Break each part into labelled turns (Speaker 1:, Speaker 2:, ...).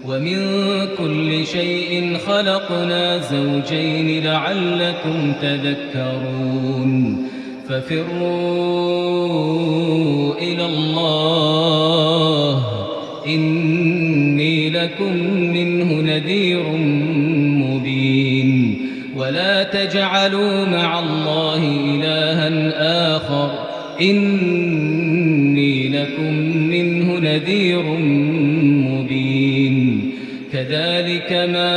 Speaker 1: ومن كل شيء خلقنا زوجين لعلكم تذكرون ففروا إلى الله إني لكم منه نذير مبين ولا تجعلوا مع الله إلها آخر إني لكم منه نذير مبين كذلك ما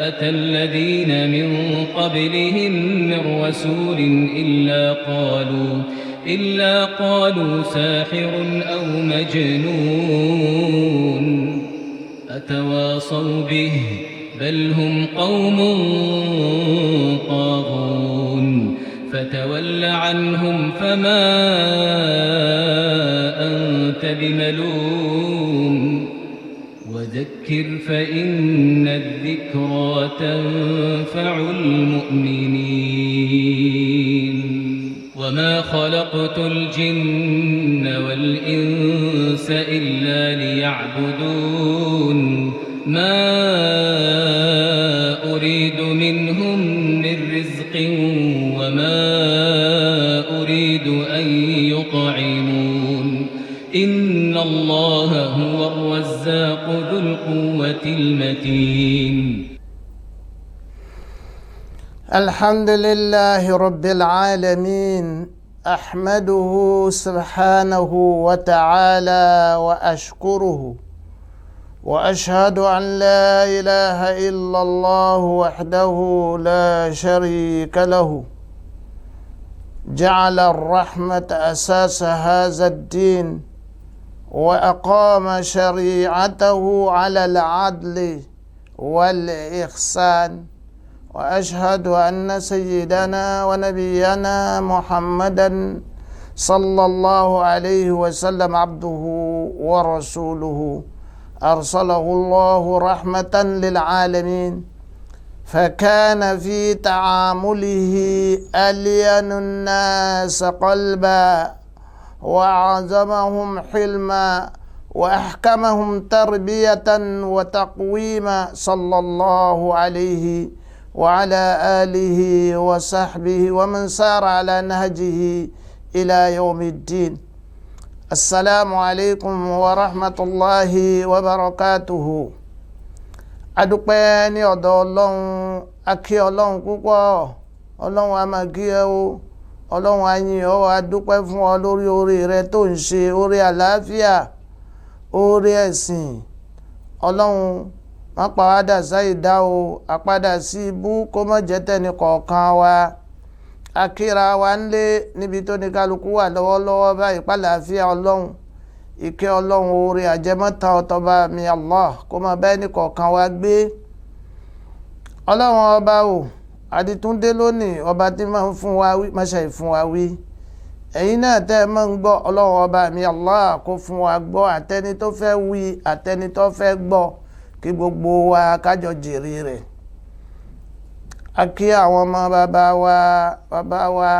Speaker 1: أتى الذين من قبلهم من رسول إلا قالوا ساحر أو مجنون أتواصوا به بل هم قوم طاغون فتول عنهم فما أنت بملوم وذكر فإن الذكرى تنفع المؤمنين وما خلقت الجن والإنس إلا ليعبدون ما أريد منهم من رزق وما أريد أن يطعمون إن الله هو الرزاق ذو القوة المتين
Speaker 2: الحمد لله رب العالمين أحمده سبحانه وتعالى وأشكره وأشهد أن لا إله إلا الله وحده لا شريك له جعل الرحمة أساس هذا الدين وأقام شريعته على العدل والإحسان وأشهد أن سيدنا ونبينا محمدا صلى الله عليه وسلم عبده ورسوله أرسله الله رحمة للعالمين فكان في تعامله ألين الناس قلبا وأعظمهم حلما وأحكمهم تربية وتقويما صلى الله عليه وعلى آله وصحبه ومن سار على نهجه إلى يوم الدين السلام عليكم ورحمة الله وبركاته adúpẹ́ ní ọ̀dọ̀ ọlọ́run akí ọlọ́run púpọ̀ ọlọ́run a máa kí ẹ o ọlọ́run a yìn ọ́ adúpẹ́ fún ọ lórí oore rẹ tó ń ṣe oore àlàáfíà oore ẹ̀sìn ọlọ́run má pa wá dà sáìdá o àpadà sí ibú kó má jẹ́ tẹni kọ̀ọ̀kan wa akíra wa ń lé níbi tó ní kálukú wà lọ́wọ́lọ́wọ́ báyìí pàlàáfíà ọlọ́run ìkẹ́ ọlọ́run oore àjẹmọ́ta ọ̀tọ̀ba mi Allah kó máa bá ẹnì kọ̀ọ̀kan wa gbé ọlọ́run ọba o àdìtúndé lónìí ọba tí máa ń fún wa wí má ṣe fún wa wí ẹ̀yin náà tẹ́ ẹ máa ń gbọ́ ọlọ́run ọba mi Allah kó fún wa gbọ́ àtẹni tó fẹ́ wí àtẹni tó fẹ́ gbọ́ kí gbogbo wa kájọ jèrè rẹ̀ a kí àwọn ọmọ bàbá wa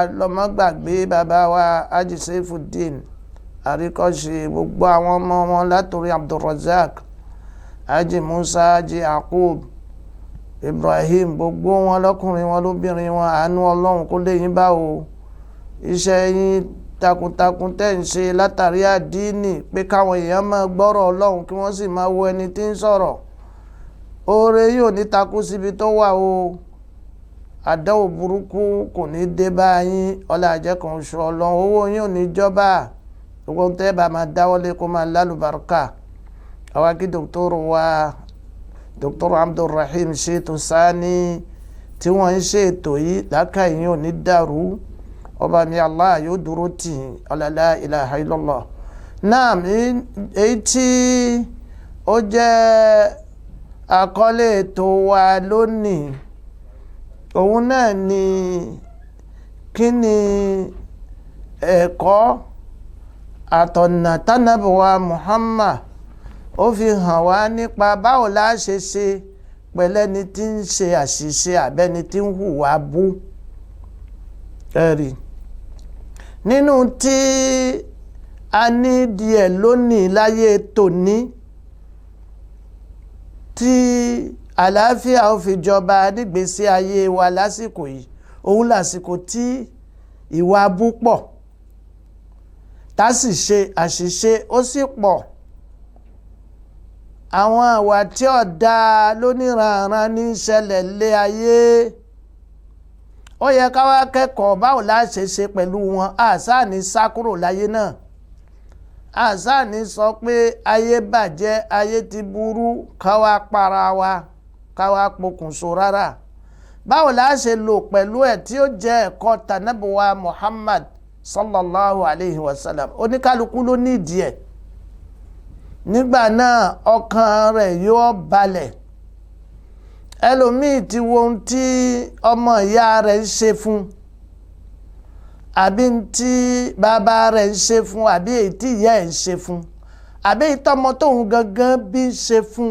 Speaker 2: alọ́mọ́gbàgbé bàbá wa Haji Saifuddin àríkọ́ṣe gbogbo àwọn ọmọ wọn látòrí Abdulrazak Haji Musa Haji Yaqub Ibrahim gbogbo wọn lọ́kùnrin wọn lóbìnrin wọn àánú ọlọ́run kó lè yín bá o iṣẹ́ yín takuntakun tẹ́ ń ṣe látàrí àdínì pé káwọn èèyàn máa gbọ́rọ̀ ọlọ́run kí wọ́n sì máa wo ẹni tí ń sọ̀rọ̀ oore yóò ní takú síbi tó wà o àdáwò burúkú kò ní dé bá yín ọlá àjẹkàn oṣù ọlọ́run owó yín ò ní jọba gbogbo tẹ́ bá máa dáwọ́lé kó máa lálùbáríkà àwa kí dòkítọ́rù wa dòkítọ́rù Abdulrahim Shitu Sani tí wọ́n ń ṣètò yìí lákàá yín ò ní dàrú ọba mi Allah yóò dúró tì ọlá la ilaha illallah náà èyí tí ó jẹ́ àkọlé ètò wa lónìí òun náà ni kí ni ẹ̀kọ́ àtọ̀nà tánàbíwá Muhammad ó fi hàn wá nípa báwo la ṣe ṣe pẹ̀lẹ́ni tí ń ṣe àṣìṣe àbẹ́ni tí ń hùwà bú ẹ̀rí nínú tí a ní díẹ̀ lónìí láyé tòní tí àlàáfíà ó fi jọba nígbésí ayé wa lásìkò yìí òun lásìkò tí ìwà abú pọ̀ tá sì ṣe àṣìṣe ó sì pọ̀ àwọn àwà tí ó dá lóníranran ní ṣẹlẹ̀ lé ayé ó yẹ ká wá kẹ́kọ̀ọ́ báwo la ṣe ṣe pẹ̀lú wọn àṣà ní sá kúrò láyé náà àṣà ní sọ pé ayé bàjẹ́ ayé ti burú ká wá para wa ká wá pokùnso rárá báwo la ṣe lò pẹ̀lú ẹ̀ tí ó jẹ́ ẹ̀kọ́ tànábùwà Muhammad sallallahu alayhi wa sallam oníkálukú ló nídìí ẹ̀ nígbà náà ọkàn rẹ̀ yóò balẹ̀ ẹlòmíì ti wo ohun tí ọmọ ìyá rẹ̀ ń ṣe fún àbí tí bàbá rẹ̀ ń ṣe fún àbí èyí tí ìyá ẹ̀ ń ṣe fún àbí èyí tọ́mọ tóun gangan bí ń ṣe fún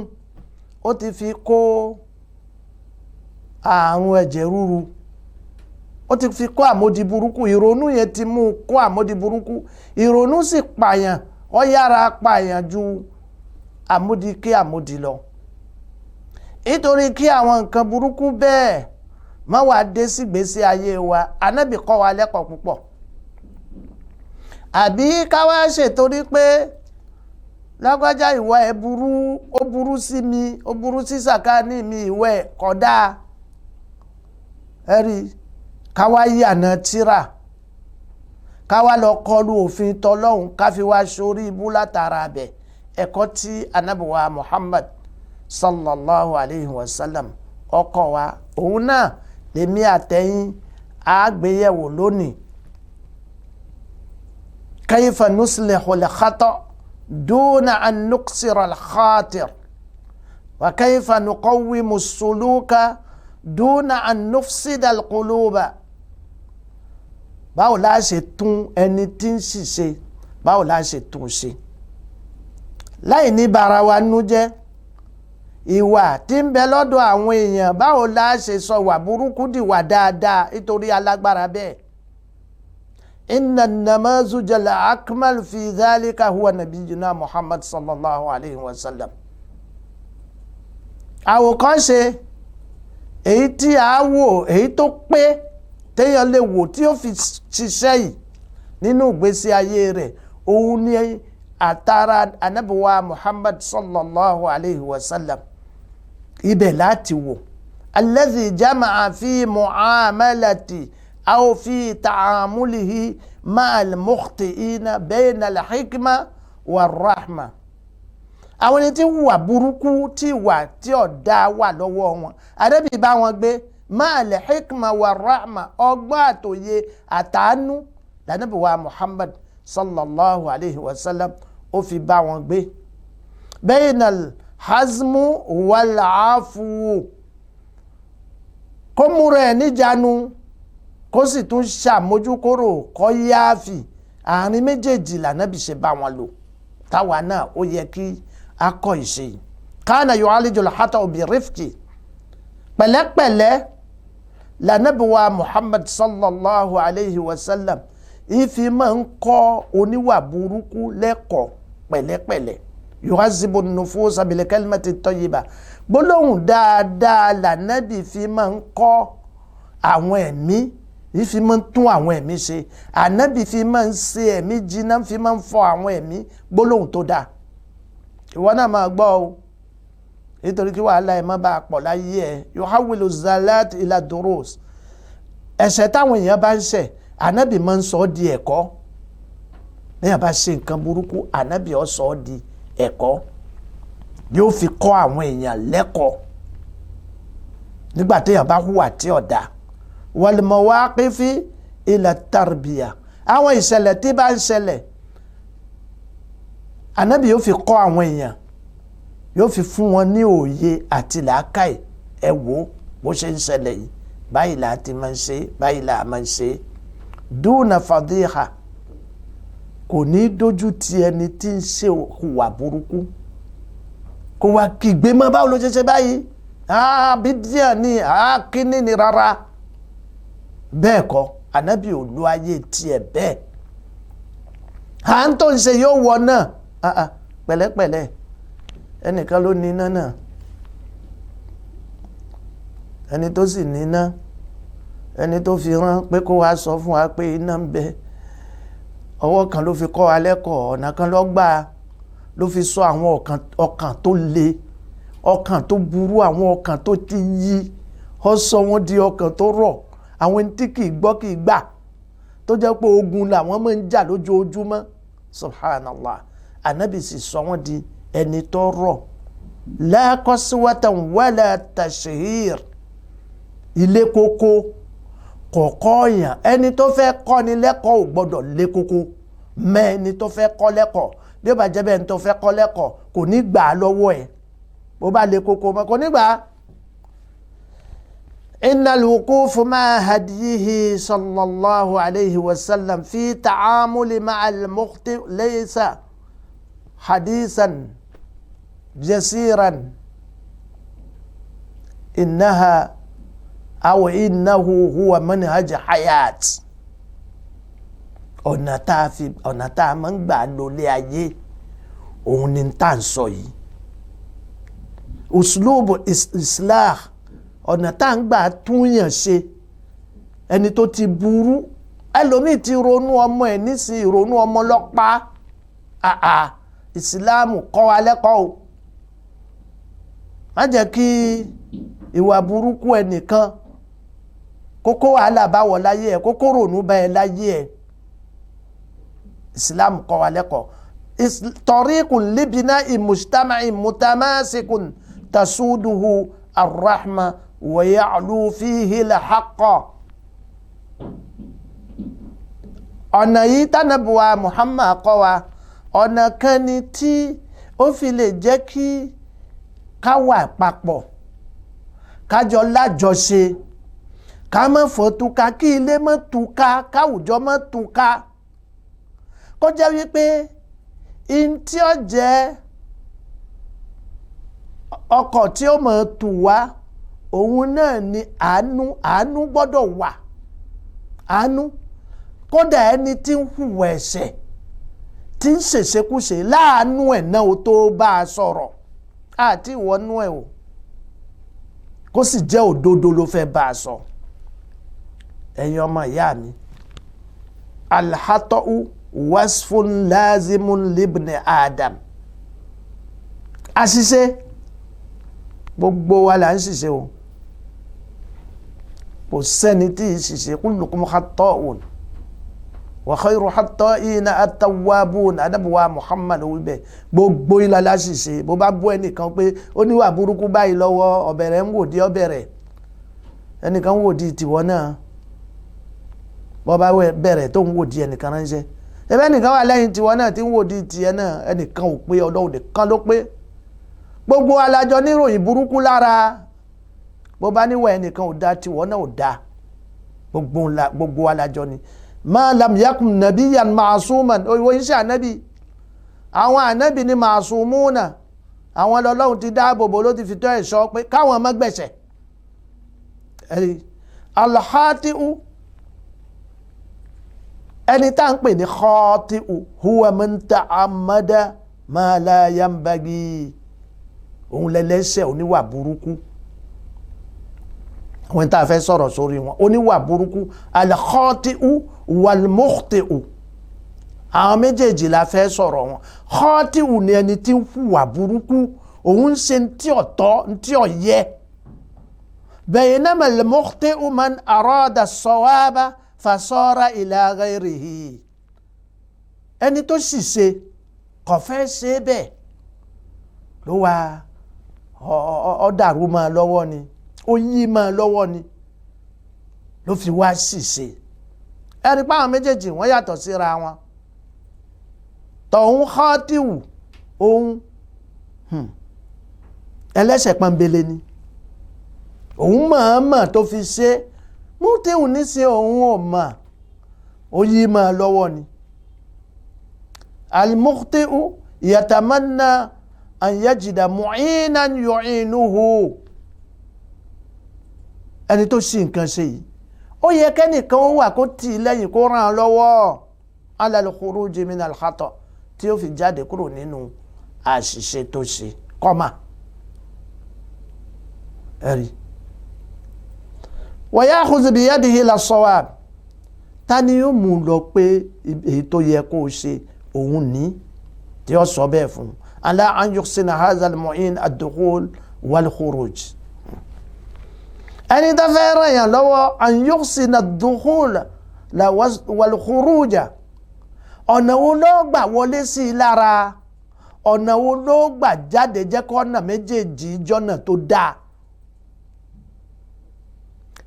Speaker 2: ó ti fi kó àrùn ẹ̀jẹ̀ ríru ó ti fi kó àmódi burúkú ìrònú yẹn ti mú kó àmódi burúkú ìrònú sì pààyàn ó yára pààyàn ju àmódi kí àmódi lọ nítorí kí àwọn nǹkan burúkú bẹ́ẹ̀ má wàá dé sígbésí ayé wa Ànábì kọ́ wa lẹ́kọ̀ọ́ púpọ̀ àbí ká wá ṣètorí pé lágbájá ìwà ẹ̀ burú ó burú sí mi ó burú sí sàkáání mi ìwà ẹ̀ kódà ẹ̀rí ká wá yànà tírà ká wá lọ kọlu òfin tọlọ́hun ká fi wá sórí ibú látara bẹ̀ ẹ̀kọ́ tí Ànábì wa Muhammad sallallahu alayhi wa sallam ọkọ̀ wa òun náà lèmi àtẹ̀yìn àgbéyẹ̀wò lónìí kayfa nuslihu al-khata duna an nuksira al-khatir wa kayfa nuqawwimu as-suluka duna an nufsida al-quluba báwo la ṣe tún ẹni tí ń ṣiṣẹ́ báwo la ṣe tún ṣe láì ní bara wa nú jẹ́ ìwà tí ń bẹ lọ́dọ̀ àwọn èèyàn báwo la ṣe sọ wà burúkú dìwà dáadáa nítorí alágbára bẹ́ẹ̀ inna an-namazuja al-akmal fi dhalika huwa nabiyyuna Muhammad sallallahu alayhi wa sallam àwòkọ́ṣe èyí tí a wò èyí tó pé téèyàn lè wò tí ó fi ṣiṣẹ́ yìí nínú ìgbésí ayé rẹ̀ òun ni àtàrà Ànábì wa Muhammad sallallahu alayhi wa sallam ibẹ̀ láti wò alladhi jama'a fi mu'amalati aw fi ta'amulihi ma'al mukhti'ina bayna al-hikma war-rahma àwọn ẹni tí wà burúkú tí wà tí ọ̀dá wà lọ́wọ́ wọn Ànábì bá wọn gbé ma'al hikma war-rahma ọgbọ́n àtòye àtàánú l'Ànábì wa Muhammad sallallahu alayhi wa sallam ó fi bá wọn gbé bainal hazmu wal afu kó múra ẹ̀ níjànú kó sì tún ṣàmójúkúrò kó yááfì àárín méjèèjì l'Ànábì ṣe bá wọn lò táwa náà ó yẹ kí a kọ́ ìṣe kana yu'alijul hata bi rifqi pẹ̀lẹ́pẹ̀lẹ́ l'Ànábì wa Muhammad sallallahu alayhi wa sallam ìfi máa ń kọ́ oníwà burúkú lẹ́kọ̀ọ́ pẹ̀lẹ́pẹ̀lẹ́ yuhazibu nufusa bil kalimati tayyiba gbólóhùn dáadáa l'Ànábì fi máa ń kọ́ àwọn ẹ̀mí ìfi máa ń tún àwọn ẹ̀mí ṣe Ànábì fi máa ń ṣe ẹ̀mí jiná fi máa ń fọ àwọn ẹ̀mí gbólóhùn tó dáa ìwọ náà máa gbọ́ o nítorí kí wàhálà ẹ̀ má bàa pọ̀ láyé ẹ̀ yuhawilu zalat ila durus ẹ̀ṣẹ̀ táwọn èèyàn bá ń ṣẹ̀ Ànábì máa ń sọ ọ́ di ẹ̀kọ́ lẹ́yìn bá ṣe nǹkan burúkú Ànábì ó sọ ọ́ di ẹ̀kọ́ yóò fi kọ́ àwọn èèyàn lẹ́kọ̀ọ́ nígbà téèyàn bá hùwà tí ó dá wal mawaqifi ila tarbiya àwọn ìṣẹ̀lẹ̀ tí bá ń ṣẹlẹ̀ Ànábì yóò fi kọ́ àwọn èèyàn yóò fi fún wọn ní òye àti làákàyè ẹ wò bó ṣe ń ṣẹlẹ̀ yìí báyìí là á ti máa ń ṣe báyìí là á máa ń ṣe dúnà fàdíhà kò ní dójú ti ẹni tí ń ṣe hùwà burúkú kò wá kígbe mọ́ báwo ló ṣe báyìí bídíà ni kíní ni rárá bẹ́ẹ̀ kọ́ Ànábì ò lo ayé tiẹ̀ bẹ́ẹ̀ à ń tó ń ṣe yóò wọ náà pẹ̀lẹ́pẹ̀lẹ́ ẹnìkan ló ní iná náà ẹni tó sì ní iná ẹni tó fi rán pé kó wá sọ fún wa pé iná ń bẹ ọwọ́ kan ló fi kọ́ wa lẹ́kọ̀ọ́ ọ̀nà kan ló gbà ló fi sọ àwọn ọkàn tó le ọkàn tó burú àwọn ọkàn tó ti yí ó sọ wọ́n di ọkàn tó rọ̀ àwọn ẹni tí kìí gbọ́ kìí gbà tó jẹ́ pé ogun làwọn máa ń jà lójoojúmọ́ subhanallah anabi sì sọ wọ́n di ẹni tó rọ̀ la qaswatan wala tashhir ilé kókó kọ̀ọ̀kọ́ èèyàn ẹni tó fẹ́ kọ́ ni lẹ́kọ̀ọ́ ò gbọ́dọ̀ lé kókó mẹ́ ẹni tó fẹ́ kọ́ lẹ́kọ̀ọ́ bí ó bá jẹ́ bẹ́ẹ̀ ẹni tó fẹ́ kọ́ lẹ́kọ̀ọ́ kò ní gbà á lọ́wọ́ ẹ̀ bó bá lé kókó mọ́ kò ní gbà á. إن الوقوف مع هديه صلى الله عليه وسلم في تعامل مع المخطئ ليس حديثا جسيرا إنه هو منهج حياة ọ̀nà tá a máa ń gbà lólé ayé òun ni tá à ń sọ yìí uslubu islah ọ̀nà tá à ń gbà túnyàn ṣe ẹni tó ti burú ẹlòmíì ti ronú ọmọ ẹ̀ nísìnyí ìrònú ọmọ lọ́pàá ìsìláàmù kọ́ wa lẹ́kọ̀ọ́ o má jẹ́ kí ìwà burúkú ẹnìkan kókó wàhálà bá wọ̀ láyé ẹ̀ kókó ronú bá ẹ láyé ẹ̀ ìsìláàmù kọ́ wa lẹ́kọ̀ọ́ tariqun libina'i mujtama'in mutamasikun tasuduhu arrahma wa ya'lu fihi al-haqqa. ọ̀nà yìí tánàbùwà Muhammad kọ́ wa ọ̀nà kan ni tí ó fi lè jẹ́ kí ká wà papọ̀ kájọ lájọṣe ká má fọ́ túká kí ilé má túká káwùjọ má túká kó jẹ́ wípé in tí ó jẹ́ ọkọ̀ tí ó máa tù wá òun náà ni àánú gbọ́dọ̀ wà àánú kódà ẹni tí ń hùwà ẹ̀ṣẹ̀ tí ń ṣèṣekúṣe láàánú ẹ̀ náà ó tó bá a sọ̀rọ̀ àti ìwọ́nú ẹ̀ o kó sì jẹ́ òdodo ló fẹ́ bá a sọ ẹ̀yin ọmọ ìyá mi alhatọ́u wasfun lazimun libni adam àṣìṣe gbogbo wa là ń ṣìṣe o kò sẹ́ni tí ì ṣìṣe kullukum khatta'un wa khayru khatta'ina at-tawwabun anabuwa Muhammad wíbẹ̀ gbogbo ilà láṣìṣe bó bá bú ẹnìkan pé ó níwà burúkú báyìí lọ́wọ́ ọ̀bẹ̀rẹ̀ ń wò di ọ̀bẹ̀rẹ̀ ẹnìkan ń wò di tìwọ́ náà bọ́ bá bẹ̀rẹ̀ tó ń wò di ẹnìkan ránṣẹ́ ẹbẹ́ nìkan wà lẹ́yìn tìwọ́ náà tí ń wò di tiẹ̀ náà ẹnìkan ò pé Ọlọ́run nìkan ló pé gbogbo alájọ níròyìn burúkú lára bó bá níwọ̀ ẹnìkan ò dá tìwọ́ náà ò dá gbogbo alájọ ni ma lam yakun nabiyyan ma'suman òyìnbó iṣẹ́ ànábì àwọn ànábì ni ma'sumuna àwọn Ọlọ́run ti dáàbòbò ló ti fi tọ́ ẹ̀ṣọ́ pé káwọn má gbẹ̀ṣẹ̀ alhati'u ẹni tá ń pè ní khati'u huwa man ta'ammada ma la yanbaghi òun lẹ́lẹ́ṣẹ̀ oníwà burúkú àwọn tá a fẹ́ sọ̀rọ̀ sórí wọn oníwà burúkú al-khati'u wal-mukhti'u àwọn méjèèjì la fẹ́ sọ̀rọ̀ wọn khati'u ni ẹni tí ń hùwà burúkú òun ń ṣe ntí ọ̀tọ̀ ntí ọ̀yẹ baynama al-mukhti'u man arada as-sawaba fasara ila ghayrihi ẹni tó sì ṣe kò fẹ́ ṣe bẹ́ẹ̀ ló wá ó dàrú máa lọ́wọ́ ni ó yí máa lọ́wọ́ ni ló fi wá ṣìṣe ẹni pé àwọn méjèèjì wọ́n yàtọ̀ síra wọn tọ̀hún khati'u òun ẹlẹ́ṣẹ̀ pọ́nbélé ni òun mọ̀ọ́mọ̀ tó fi ṣe mukhti'u ní sí òun ò mọ̀ ó yí máa lọ́wọ́ ni al-mukhti'u yatamanna an yajida mu'inan yu'inuhu ẹni tó ṣì nǹkan ṣe yìí ó yẹ kẹ́nìkan ó wà kó tì í lẹ́yìn kó ràn án lọ́wọ́ ala al-khuruj min al-khata tí ó fi jáde kúrò nínú àṣìṣe tó ṣe kọ́mà ẹ̀rí. wa ya'khudh bi yadihi ila as-sawab ta ni yóò mú lọ pé èyí tó yẹ kó o ṣe òun ní tí ó sọ bẹ́ẹ̀ fún ala an yuhsina hadha al-mu'in ad-dukhul wal-khuruj ẹni tó fẹ́ ràn yàn lọ́wọ́ an yuhsina ad-dukhul wal-khuruj ọ̀nà wo ló gbà wọlé sí i lára ọ̀nà wo ló gbà jáde jẹ́ kọ́nà méjèèjì jọ́nà tó dáa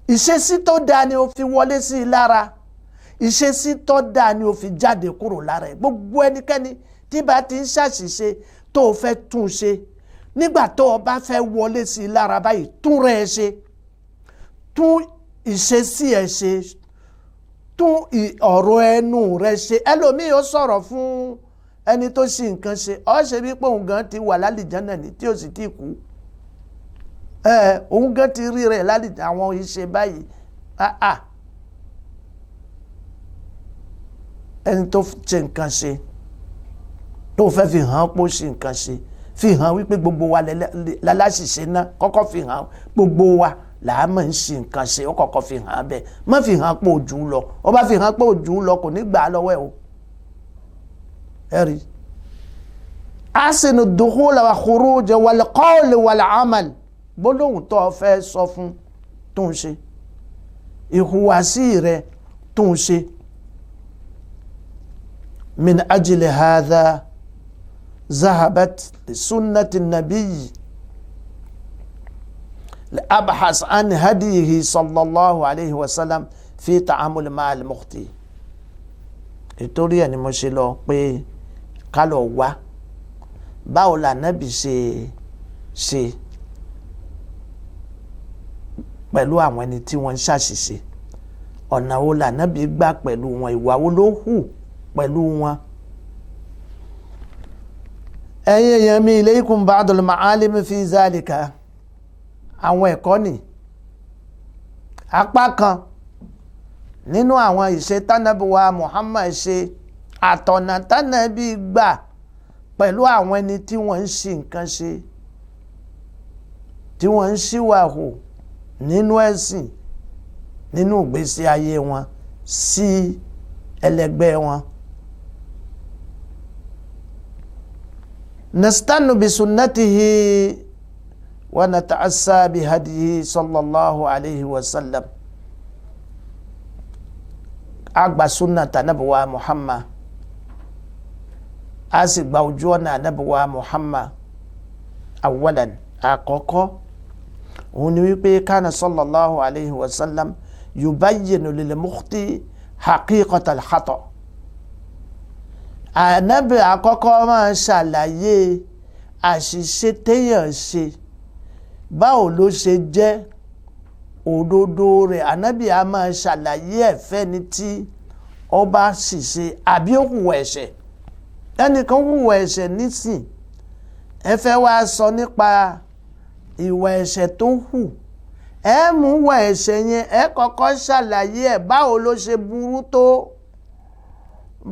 Speaker 2: ìṣesí tó dáa ni ó fi wọlé sí i lára ìṣesí tó dáa ni ó fi jáde kúrò lára ẹ̀ gbogbo ẹnikẹ́ni tí bá ti ń ṣàṣìṣe tó o fẹ́ tún ṣe nígbà tó o bá fẹ́ wọlé sí i lára báyìí tún rẹ̀ ṣe tún ìṣesí ẹ̀ ṣe tún ọ̀rọ̀ ẹnu rẹ̀ ṣe ẹlòmíì ó sọ̀rọ̀ fún ẹni tó ṣì nǹkan ṣe ó ṣe bí pé òun gan ti wà lálìjánnà ní tí ó sì ti kú òun gan ti rí rẹ̀ lálìjánnà àwọn ìṣe báyìí ẹni tó ṣe nǹkan ṣe tó fẹ́ fi hàn pé ó ṣe nǹkan ṣe fi hàn wípé gbogbo wa láláṣìṣe náà kọ́kọ́ fi hàn gbogbo wa làá mọ̀ ń ṣe nǹkan ṣe ó kọ́kọ́ fi hàn bẹ́ẹ̀ má fi hàn pé ojú lọ ó bá fi hàn pé ojú lọ kò ní gbà á lọ́wọ́ ẹ̀ o ẹ̀rí. asinu dukhul wa khuruj wal qawl wal amal gbólóhùn tó o fẹ́ sọ fún tó ń ṣe ìhùwàsí rẹ tó ń ṣe. من أجل هذا ذهبت لسنة النبي لأبحث عن هديه صلى الله عليه وسلم في تعامل مع المخطئ ìtorí ẹ̀ ni mo ṣe lọ pé ká lọ wá báwo la nábì ṣe pẹ̀lú àwọn ẹni tí wọ́n ń ṣàṣìṣe ọ̀nà wo la nábì gbà pẹ̀lú wọn ìwà wo ló hù pẹ̀lú wọn. ẹ̀yin èèyàn mi ilaykum ba'dul ma'alim fi zalika àwọn ẹ̀kọ́ ni apá kan nínú àwọn ìṣe tánàbí wa Muhammad ṣe àtọ̀nà tánàbí gbà pẹ̀lú àwọn ẹni tí wọ́n ń ṣe nǹkan ṣe tí wọ́n ń ṣìwàhù nínú ẹ̀sìn nínú ìgbésí ayé wọn sí ẹlẹgbẹ́ wọn. نستن بسنته ونتأسى بهديه صلى الله عليه وسلم agba sunnah anabuwa Muhammad a sì gba ojú ọ̀nà anabuwa Muhammad awalan àkọ́kọ́ òun ni wípé kana sallallahu alayhi wa sallam yubayyinu lil mukhti haqiqatal khata ànábì àkọ́kọ́ máa ṣàlàyé àṣìṣe téèyàn ṣe báwo ló ṣe jẹ́ òdodo rẹ̀ ànábì á máa ṣàlàyé ẹ̀fẹ́ ni tí ó bá ṣìṣe àbí ó hùwà ẹ̀ṣẹ̀ ẹnìkan hùwà ẹ̀ṣẹ̀ nísìn ẹ fẹ́ wá sọ nípa ìwà ẹ̀ṣẹ̀ tó hù ẹ mú ìwà ẹ̀ṣẹ̀ yẹn ẹ kọ́kọ́ ṣàlàyé ẹ̀ báwo ló ṣe burú tó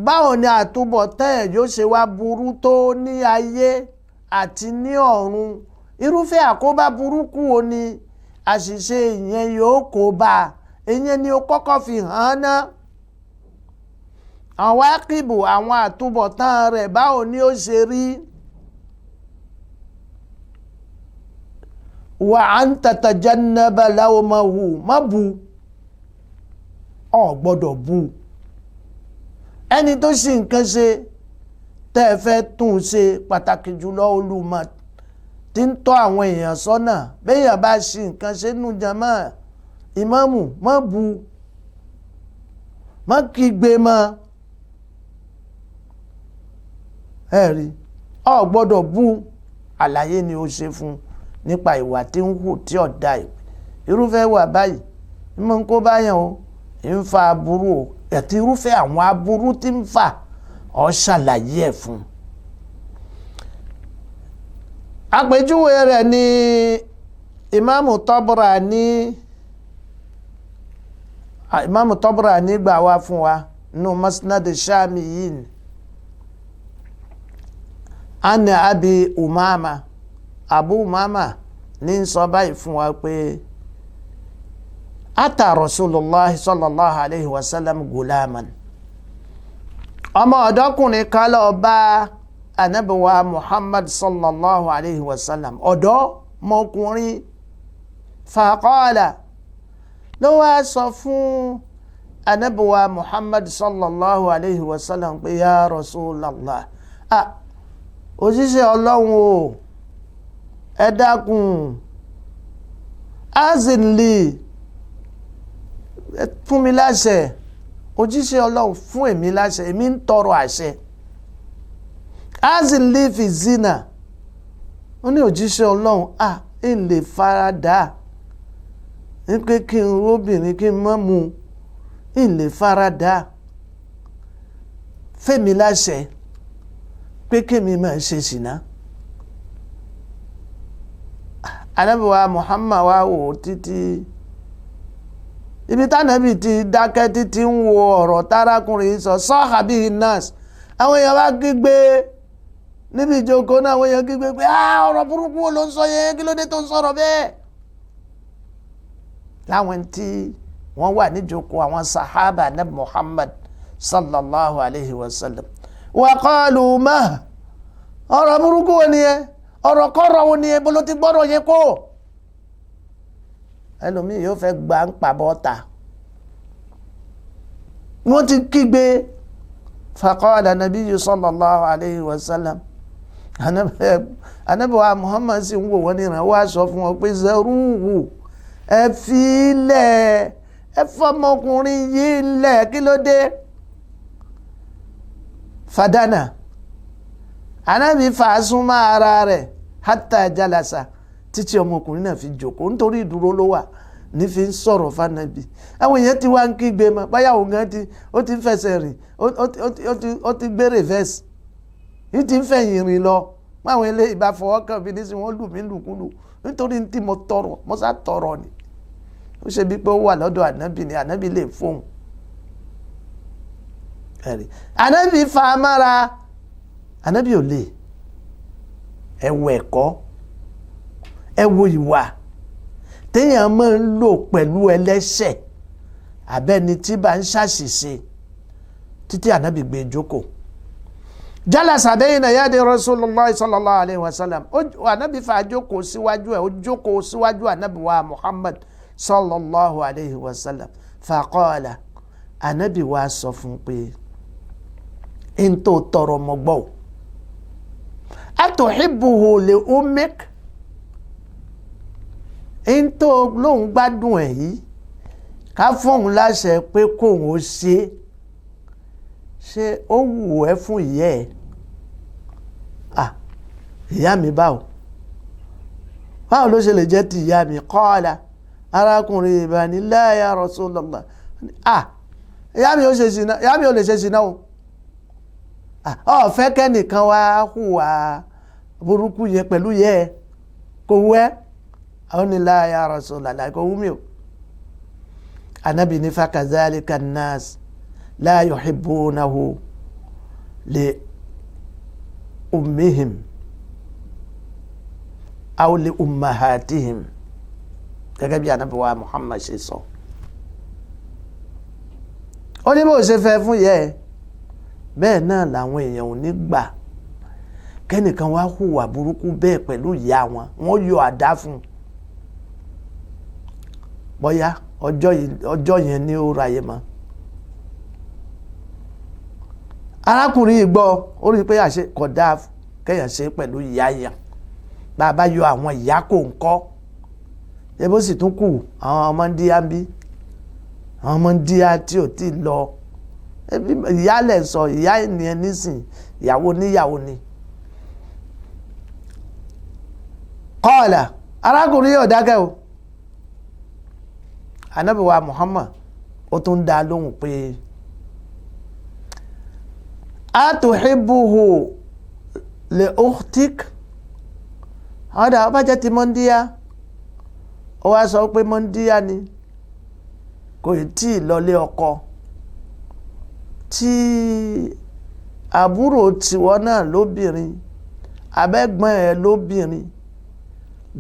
Speaker 2: báwo ni àtúbọ̀tán ẹ̀ yóò ṣe wá burú tó ní ayé àti ní ọ̀run irúfẹ́ àkóbá burúkú wo ni àṣìṣe ìyẹn yóò kó bá ìyẹn ni ó kọ́kọ́ fi hàn án ná àwọn ákìbù àwọn àtúbọ̀tán rẹ̀ báwo ni ó ṣe rí wà á ń tatajannaba lawmahu má bu ọ̀ gbọ́dọ̀ bu ẹni tó ṣì nǹkan ṣe tẹ́ ẹ fẹ́ tún ṣe pàtàkì jùlọ olùmọ̀ tí ń tọ́ àwọn èèyàn sọ́nà béèyàn bá ṣì nǹkan ṣe nù jàmá ìmáàmù má bu má kígbe mọ́ ẹ rí ọ gbọ́dọ̀ bu àlàyé ni ó ṣe fún nípa ìwà tí ń hù tí ọ̀dà irúfẹ́ wà báyìí mímọ́ ń kó báyàn o ń fa aburú o àti irúfẹ́ àwọn aburú tí ń fà ọ́ ṣàlàyé ẹ̀ fún. àpèjúwe rẹ̀ ni ìmáàmù Tabrani gbà wá fún wa nínú Musnad Shamiyin ana Abi Umama Abu Umama ní sọ báyìí fún wa pé ata Rasulullah sallallahu alayhi wa sallam gulaman, ọmọ ọ̀dọ́kùnrin kan lọ bá Ànábì wa Muhammad sallallahu alayhi wa sallam, ọ̀dọ́ mọ́kùnrin. Faqala, ló wá sọ fún Ànábì wa Muhammad sallallahu alayhi wa sallam pé ya Rasulallah, òjíṣẹ́ Ọlọ́run o, ẹ dákun, azin li, fún mi láṣẹ. Òjíṣẹ́ Ọlọ́run fún èmi láṣẹ, èmi ń tọrọ àṣẹ. Azin li fi zina, ó ní òjíṣẹ́ Ọlọ́run, ń lè farada ní pé kí n róbìnrin kí n mọ́ mu, ń lè farada, fẹ́mi láṣẹ pé kémi máa ṣe ṣìnà. Ànábì wa Muhammad wá wò títí, ibi tánàbì ti dákẹ́ títí ń wo ọ̀rọ̀ tárákùnrin sọ, sọ́ọ̀hábì nas, àwọn èèyàn wá kígbe níbi ìjókòó náà, àwọn èèyàn kígbe pé ọ̀rọ̀ burúkú ló ń sọ yẹn, kí ló dé tó ń sọ̀rọ̀ bẹ́ẹ̀. láwọn tí wọ́n wà níjókòó àwọn sahaba nabi Muhammad sallallahu alayhi wa sallam, wa qalu ma, ọ̀rọ̀ burúkú wo ni ẹ, ọ̀rọ̀ kọ́rọ̀ wo ni ẹ, bó ló ti gbọ́rọ̀ yẹn kó. ẹlòmíì yóò fẹ́ gbà ń pàbọ̀ ta, wọ́n ti kígbe. Faqala nabiyyu sallallahu alayhi wa sallam, Ànábì wa Muhammad sì ń wò wọ́n níran, wá sọ fún wọn pé zaruhu, ẹ fi ilẹ̀, ẹ fọmọkùnrin yìí lẹ̀, kí ló dé. Fadana, Ànábì fàásùnmọ́ ara rẹ̀ hatta jalasa, títí ọmọkùnrin náà fi jókòó, nítorí ìdúró ló wà ní fi ń sọ̀rọ̀ fánàbì. àwọn èèyàn ti wá ń kígbe mọ́, báyàwó gan ó ti ń fẹsẹ̀ rìn, ó ti gbé rèvẹ́sì, yìí ti ń fẹ̀yìn rìn lọ. àwọn ilé ìbá fọwọ́ kàn bí nísìnyí wọ́n lù mí lùkulù, nítorí tí mo tọrọ, mo sá tọrọ ni. ó ṣe bí pé ó wà lọ́dọ̀ ànábì ni ànábì lè fóun. ànábì fa amára, ànábì ò lè. ẹ wo ẹ̀kọ́, ẹ wo ìwà téèyàn máa ń lò pẹ̀lú ẹlẹ́ṣẹ̀ abẹ́ni tí bá ń ṣàṣìṣe, títí ànábì gbé jókòó. Jalasa bayna yadi Rasulullah sallallahu alayhi wa sallam, ànábì fa jókòó síwájú ẹ̀, ó jókòó síwájú ànábì wa Muhammad sallallahu alayhi wa sallam. Faqala, ànábì wa sọ fún pé in tó tọrọ mọ́ gbọ́, atuhibbuhu li ummik, in tó lóun gbádùn ẹ̀ yìí, ká fóun láṣẹ pé kóun ó ṣe ó wù ẹ́ fún ìyá ẹ̀. ìyá mi báwo ló ṣe lè jẹ́ ti ìyá mi. Qala, arákùnrin ìbáni la ya Rasulullah, ìyá mi ò lè ṣe ṣìnà o. ọ̀fẹ́ kẹ́nìkan wá hùwà burúkú yẹn pẹ̀lú yẹ ẹ, kò wú ẹ́. àwọn ni la ya Rasulullah, kò wú mi o. Ànábì ní fakazalika an-nas la yuhibbunahu li ummihim aw li ummahatihim, gẹ́gẹ́ bí Ànábì wa Muhammad ṣe sọ. ó ní bó ṣe fẹ́ fún yẹ ẹ, bẹ́ẹ̀ náà làwọn èèyàn ò ní gbà kẹ́nìkan wá hùwà burúkú bẹ́ẹ̀ pẹ̀lú ìyá wọn, wọ́n yọ àdá fún. bóyá ọjọ́ yẹn ní ó ráyè mọ́. arákùnrin yìí gbọ́, ó rí i pé àṣẹ kò dáa kẹ́yàn ṣe pẹ̀lú ìyá yẹn. bá a bá yọ àwọn ìyá kò ń kọ́, ebó sì tún kù àwọn ọmọ ń díyà ń bí, àwọn ọmọ ń díyà tí ò tí ì lọ. ìyá lẹ̀ sọ, ìyá ènìyàn nísìn, ìyàwó níyàwó ni. Qala, arákùnrin yóò dákẹ́ o. Ànábì wa Muhammad ó tún dá lóhùn pé atuhibbuhu li ukhtik, ọ̀dà ọba jẹ́ ti mọ́ndíyà, ó wá sọ pé mọ́ndíyà ni, kò tí ì lọlé ọkọ, tí àbúrò tiwọ́ náà lóbìnrin abẹ́gbọ́n ẹ̀ lóbìnrin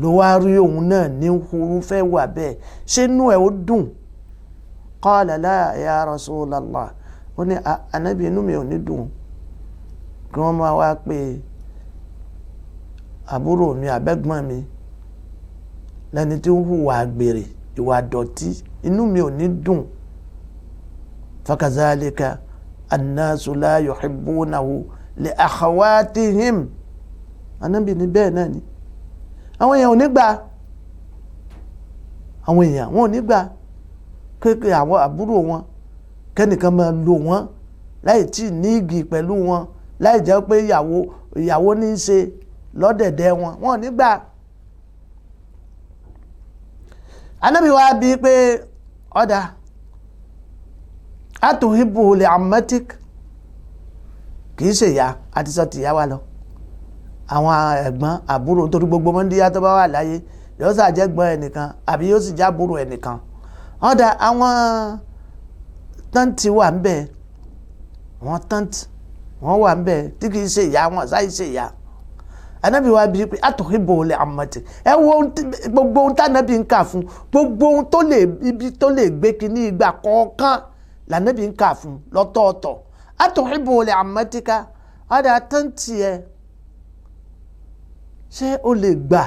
Speaker 2: ló wá rí òun náà ní hurú fẹ́ wà bẹ́ẹ̀ ṣé inú ẹ̀ ó dùn? Qala la ya Rasulallah, ó ní ànábì inú mi ò ní dùn kí wọ́n máa wá pé àbúrò mi abẹ́gbọ́n mi lẹ́ni tí ń hùwà àgbèrè ìwà dọ̀tí, inú mi ò ní dùn. Fakazalika annasu la yuhibbunahu li akhawatihim, ànábì ní bẹ́ẹ̀ náà ni àwọn èèyàn ò ní gbà, àwọn èèyàn wọn ò ní gbà kéèké àwọn àbúrò wọn kẹ́nìkan máa lò wọ́n láì tí ní igi pẹ̀lú wọn, láì jẹ́ pé ìyàwó ní í ṣe lọ́dẹ̀dẹ̀ wọn ò ní gbà. Ànábì wa bí pé ọ̀dà atuhibbu li ammatik, kìí ṣe ìyá àti sọ tìyá wa lọ, àwọn ẹ̀gbọ́n àbúrò, nítorí gbogbo mọ́ndíyá tó bá wà láyé yóò sàjẹ́gbọ́n ẹnìkan àbí yóò sì jábúrò ẹnìkan. ọ̀dà àwọn tọ́ǹtì wà ń bẹ̀, wọ́n tọ́ǹtì wọ́n wà ń bẹ̀ tí kìí ṣe ìyá wọn sáì ṣe ìyá. Ànábì wa bí pé atuhibbu li ammatik, ẹ wo gbogbo ohun tánàbì ń kà fún, gbogbo ohun tó lè gbé kíní ìgbà kọ̀ọ̀kan lànàbì ń kà fún lọ́tọ̀ọ̀tọ̀. Atuhibbu li ammatika, ọ̀dà tọ́ǹtì ẹ ṣé ó lè gbà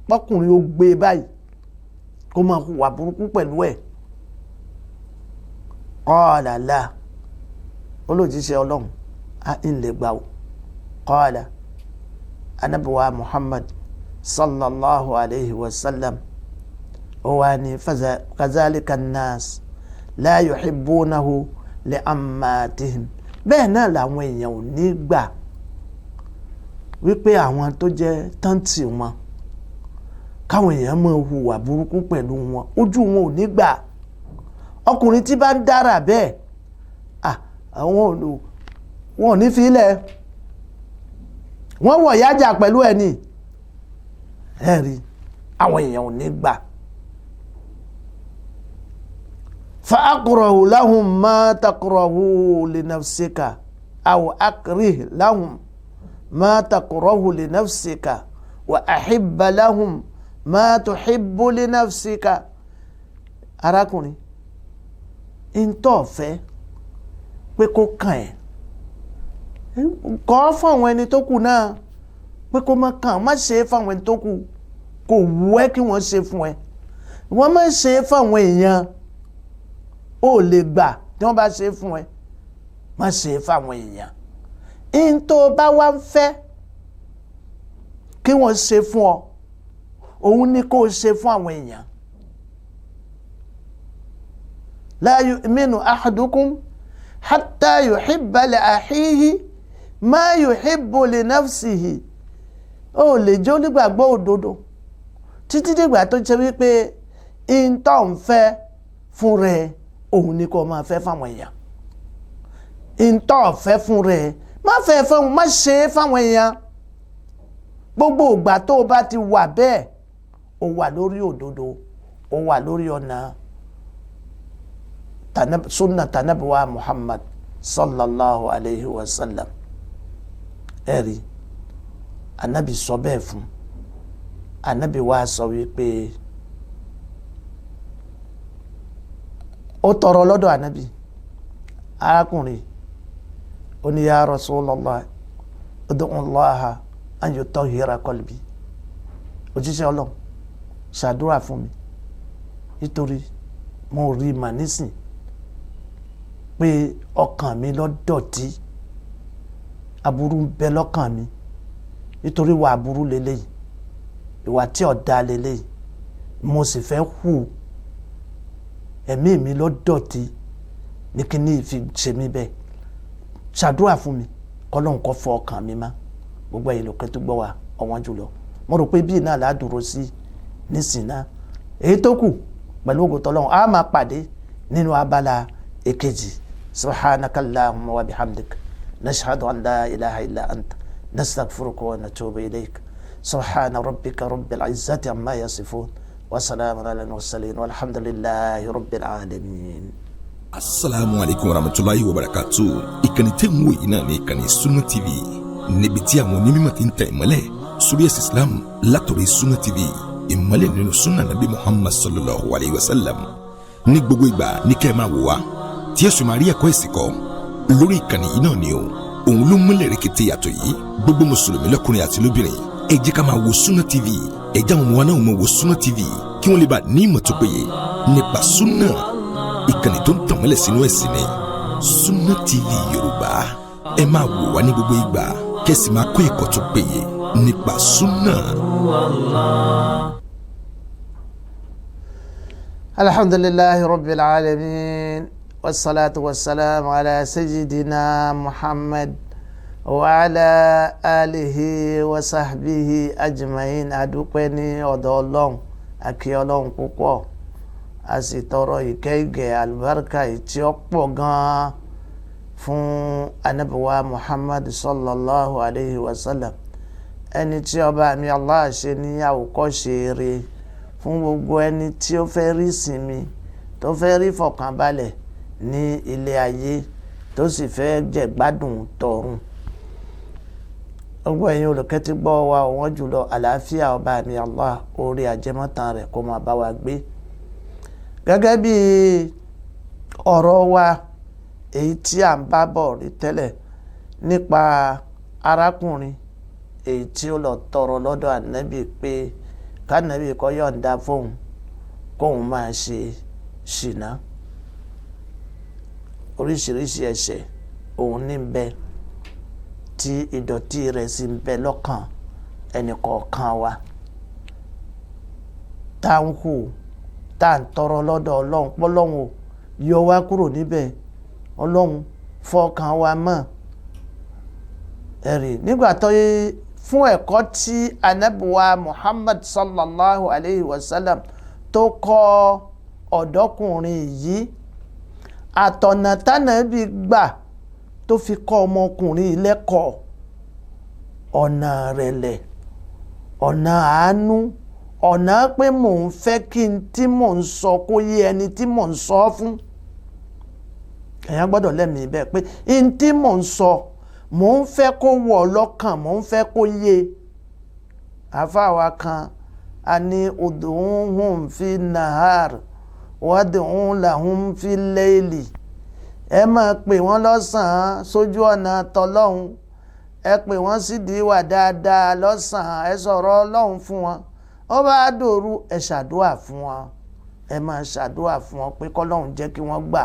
Speaker 2: pọ́kùnrin ó gbé báyìí kó máa hùwà burúkú pẹ̀lú ẹ̀? Qala la, olójíṣẹ́ Ọlọ́run ń lè gbà ó. Qala, Ànábì wa Muhammad sallallahu alayhi wa sallam ó wá ní kazalika an-nas la yuhibbunahu li ammatihim, bẹ́ẹ̀ náà làwọn èèyàn ò ní gbà wípé àwọn tó jẹ́ tọ́ǹtì wọn káwọn èèyàn máa hùwà burúkú pẹ̀lú wọn, ojú wọn ò ní gbà. Ọkùnrin tí bá ń dára bẹ́ẹ̀ wọn ò ní fi ilẹ̀, wọ́n wọ̀ yájà pẹ̀lú ẹni ẹ̀rí, àwọn èèyàn ò ní gbà. fa akrahu lahum ma takrahu li nafsika aw akrih lahum ma takrahu li nafsika wa ahibba lahum ma tuhibbu li nafsika. Arákùnrin, ń tọ́ fẹ́ pé kó kàn ẹ́, kọ́ fún àwọn ẹni tó kù náà pé kó má kàn, má ṣe é fún àwọn ẹni tó kù, kò wù ẹ́ kí wọ́n ṣe fún ẹ, wọ́n má ṣe é fún àwọn èèyàn, ó lè gbà tí wọ́n bá ṣe é fún ẹ, má ṣe é fún àwọn èèyàn. ń tó bá wá ń fẹ́ kí wọ́n ṣe fún ọ, òun ni kó ṣe fún àwọn èèyàn. la yu'minu ahadukum hatta yuhibba li akhihi ma yuhibbu li nafsihi, ó lè jẹ́ onígbàgbọ́ òdodo títí dìgbà tó ṣe wípé ń tó ń fẹ́ fún rẹ̀ òun ni kó máa fẹ́ fáwọn èèyàn. ń tó fẹ́ fún rẹ̀ má fẹ́ fún, má ṣe é fáwọn èèyàn. gbogbo ìgbà tó o bá ti wà bẹ́ẹ̀, o wà lórí òdodo, o wà lórí ọ̀nà sunna tanabi wa Muhammad sallallahu alayhi wa sallam. ẹ̀rí, anabi sọ bẹ́ẹ̀ fún, anabi wa sọ wípé ó tọrọ lọ́dọ̀ anabi, arákùnrin ó ní ya Rasulallah ud'u Allaha an yutahhira qalbi, òjíṣẹ́ Ọlọ́run ṣàdúrà fún mi nítorí mo rí mà nísìn pé ọkàn mi ló dọ̀tí, aburú ń bẹ lọ́kàn mi, nítorí ìwà aburú lélẹ́yìí, ìwà tí ò dáa lélẹ́yìí, mo sì fẹ́ hù, ẹ̀mí mi ló dọ̀tí ní kí ní ìfi ṣe mí bẹ́ẹ̀, ṣàdúrà fún mi kọ́lọ́hún kó fọ ọkàn mi má. gbogbo èyí ló kẹ́ tó gbọ́ wa ọ̀wọ́n jùlọ, mo rò pé bíi náà ládùúró sí nísìn náà. èyí tó kù pẹ̀lú ògo t'Ọlọ́run a máa pàdé nínú abala èkejì. subhanakallahumma wa bihamdik nashhadu an la ilaha illa anta nastaghfiruka wa natubu ilayk. subhana rabbika rabbil izzati amma yasifun wa salamun ala al mursalin walhamdulillahi rabbil alamin.
Speaker 3: Assalamu alaikum warahmatullahi wabarakatuh. Ìkànnì tẹ́ ń wò yìí náà ní ìkànnì Sunna TV, níbi tí àwọn onímọ̀ ti ń tẹ̀ ìmọ́lẹ̀ sórí ẹ̀sìn Islam látọ̀rí Sunna TV, ìmọ́lẹ̀ nínú Sunna Nabi Muhammad sallallahu alayhi wa sallam. Ní gbogbo ìgbà ní kẹ́ ẹ máa wò wá tí ẹ sì máa rí ẹ̀kọ́ ẹ̀sìn kọ́ lórí ìkànnì yìí náà ni o. Òun ló múlẹ̀ rẹ̀kẹ̀tẹ̀ yàtọ̀ yìí. Gbogbo mùsùlùmí lọ́kùnrin àti lóbìnrin, ẹ jẹ́ ká máa wo Sunna TV. Ẹ jẹ́ àwọn ọmọ wa náà máa wo Sunna TV kí wọ́n lè bá ní ìmọ̀ tó péye nípa Sunna. Ìkànnì tó ń tàn mọ́lẹ̀ sínú ẹ̀sìn ni Sunna TV Yorùbá. Ẹ máa wò wá ní gbogbo ìgbà kẹ́sì máa kọ́ ẹ̀kọ́ tó péye nípa Sunna.
Speaker 2: Alhamdulillahi rabbil alamin, wassalatu wassalamu ala sayyidina Muhammad wa ala alihi wa sahbihi ajma'in. Adúpẹ́ ní ọ̀dọ̀ Ọlọ́run, a kí Ọlọ́run púpọ̀, a sì tọrọ ìkẹ́ àlùbáríkà tí ó pọ̀ gan-an fún Ànábì wa Muhammad sallallahu alayhi wa sallam, ẹni tí ọba mi Allah ṣe ní àwòkọ́ṣe rere fún gbogbo ẹni tí ó fẹ́ rí ìsinmi, tó fẹ́ rí fọkànbalẹ̀ ní ilé ayé, tó sì fẹ́ jẹ gbádùn tọ̀run. Gbogbo ẹ̀yin olùkẹ́tí gbọ́ wa wọ́n jùlọ, àlàáfíà ọba mi Allah, orí ajẹmọ́tàn rẹ̀ kó máa bá wa gbé. Gẹ́gẹ́ bí ọ̀rọ̀ wa èyí tí à ń bá bọ̀ rí tẹ́lẹ̀ nípa arákùnrin èyí tí ó lọ tọrọ lọ́dọ̀ Ànábì pé k'Ànábì kó yọ̀ǹda fóun kóun máa ṣe ṣìnà. Oríṣiríṣi ẹ̀ṣẹ̀ òun ní bẹ tí ìdọ̀tí rẹ̀ sì ń bẹ lọ́kàn ẹnì kọ̀ọ̀kan wa tá ń hù, tá ń tọrọ lọ́dọ̀ Ọlọ́run pọ́lọ́run yọ wá kúrò níbẹ̀, Ọlọ́run fọkàn wa mọ́. Ẹ̀rí nígbà tó yẹ fún ẹ̀kọ́ tí Ànábì wa Muhammad sallallahu alayhi wa sallam tó kọ́ ọ̀dọ́kùnrin yìí, àtọ̀nà t'Ànábì gbà tó fi kọ́ ọmọkùnrin lẹ́kọ̀ọ́, ọ̀nà rẹ̀lẹ̀, ọ̀nà àánú, ọ̀nà pé mò ń fẹ́ kí n tí mò ń sọ kó yé ẹni tí mò ń sọ fún. Èèyàn gbọ́dọ̀ lẹ́mìí bẹ́ẹ̀ pé n tí mò ń sọ mò ń fẹ́ kó wọ̀ lọ́kàn, mò ń fẹ́ kó yé. Àfáà wa kan a ní ud'uhum fi nahar wad'u lahum fi layli. Ẹ máa pè wọ́n lọ́sàn-án sójú ọ̀nà tọlọ́hun, ẹ pè wọ́n sídìí wà dáadáa lọ́sàn-án, ẹ sọ̀rọ̀ Ọlọ́run fún wọn. Ó bá dòru ẹ ṣàdúà fún wọn, ẹ máa ṣàdúà fún wọn pé k'Ọlọ́run jẹ́ kí wọ́n gbà,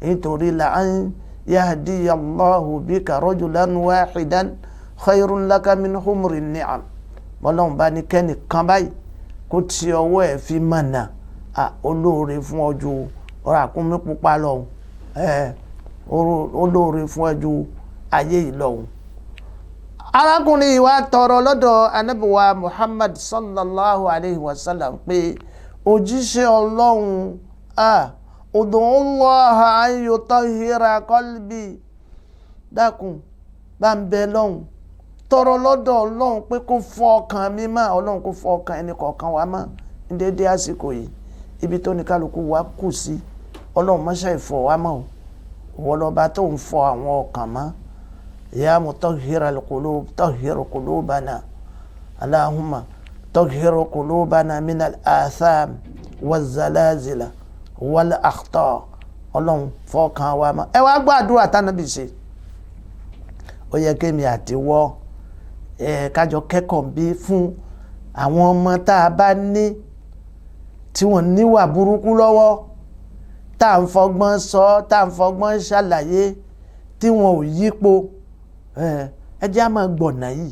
Speaker 2: nítorí la an yahdiyallahu bika rajulan wahidan khayrun laka min humrin ni'am. Ọlọ́run bá ní kẹ́nìkan báyìí kó ti ọwọ́ ẹ̀ fi mọ̀nà, olóore fún ọ ju ràkúnmí pupa lọ, olóore fún ọ ju ayé yìí lọ. Arákùnrin yìí wá tọrọ lọ́dọ̀ Ànábì wa Muhammad sallallahu alayhi wa sallam pé òjíṣẹ́ Ọlọ́run, ud'u Allaha an yutahhira qalbi, dákun bá ń bẹ lọ́hùn, tọrọ lọ́dọ̀ Ọlọ́run pé kó fọ ọkàn mi mọ́, Ọlọ́run kó fọ ọkàn ẹnì kọ̀ọ̀kan wa mọ́ ní dédé àsìkò yìí, ibi tó ní kálukú wa kù sí, Ọlọ́run má ṣe fọ̀ wá mọ́, ìwọ lọ́ba tó ń fọ àwọn ọkàn mọ́. Ya mutahhira al-qulub tahhir qulubana, Allahumma tahhir qulubana min al-atham waz-zalazila wal-akhta'. Ọlọ́run fọkàn wa mọ́. Ẹ wá gbàdúrà t'Ànábì ṣe. Ó yẹ kémi àti wọ́ kájọ kẹ́kọ̀ọ́ bí fún àwọn ọmọ tá a bá ní tí wọ́n níwà burúkú lọ́wọ́, tá à ń fọgbọ́n sọ, tá à ń fọgbọ́n ṣàlàyé, tí wọn ò yípo. Ẹ jẹ́ á máa gbọ̀nà yìí.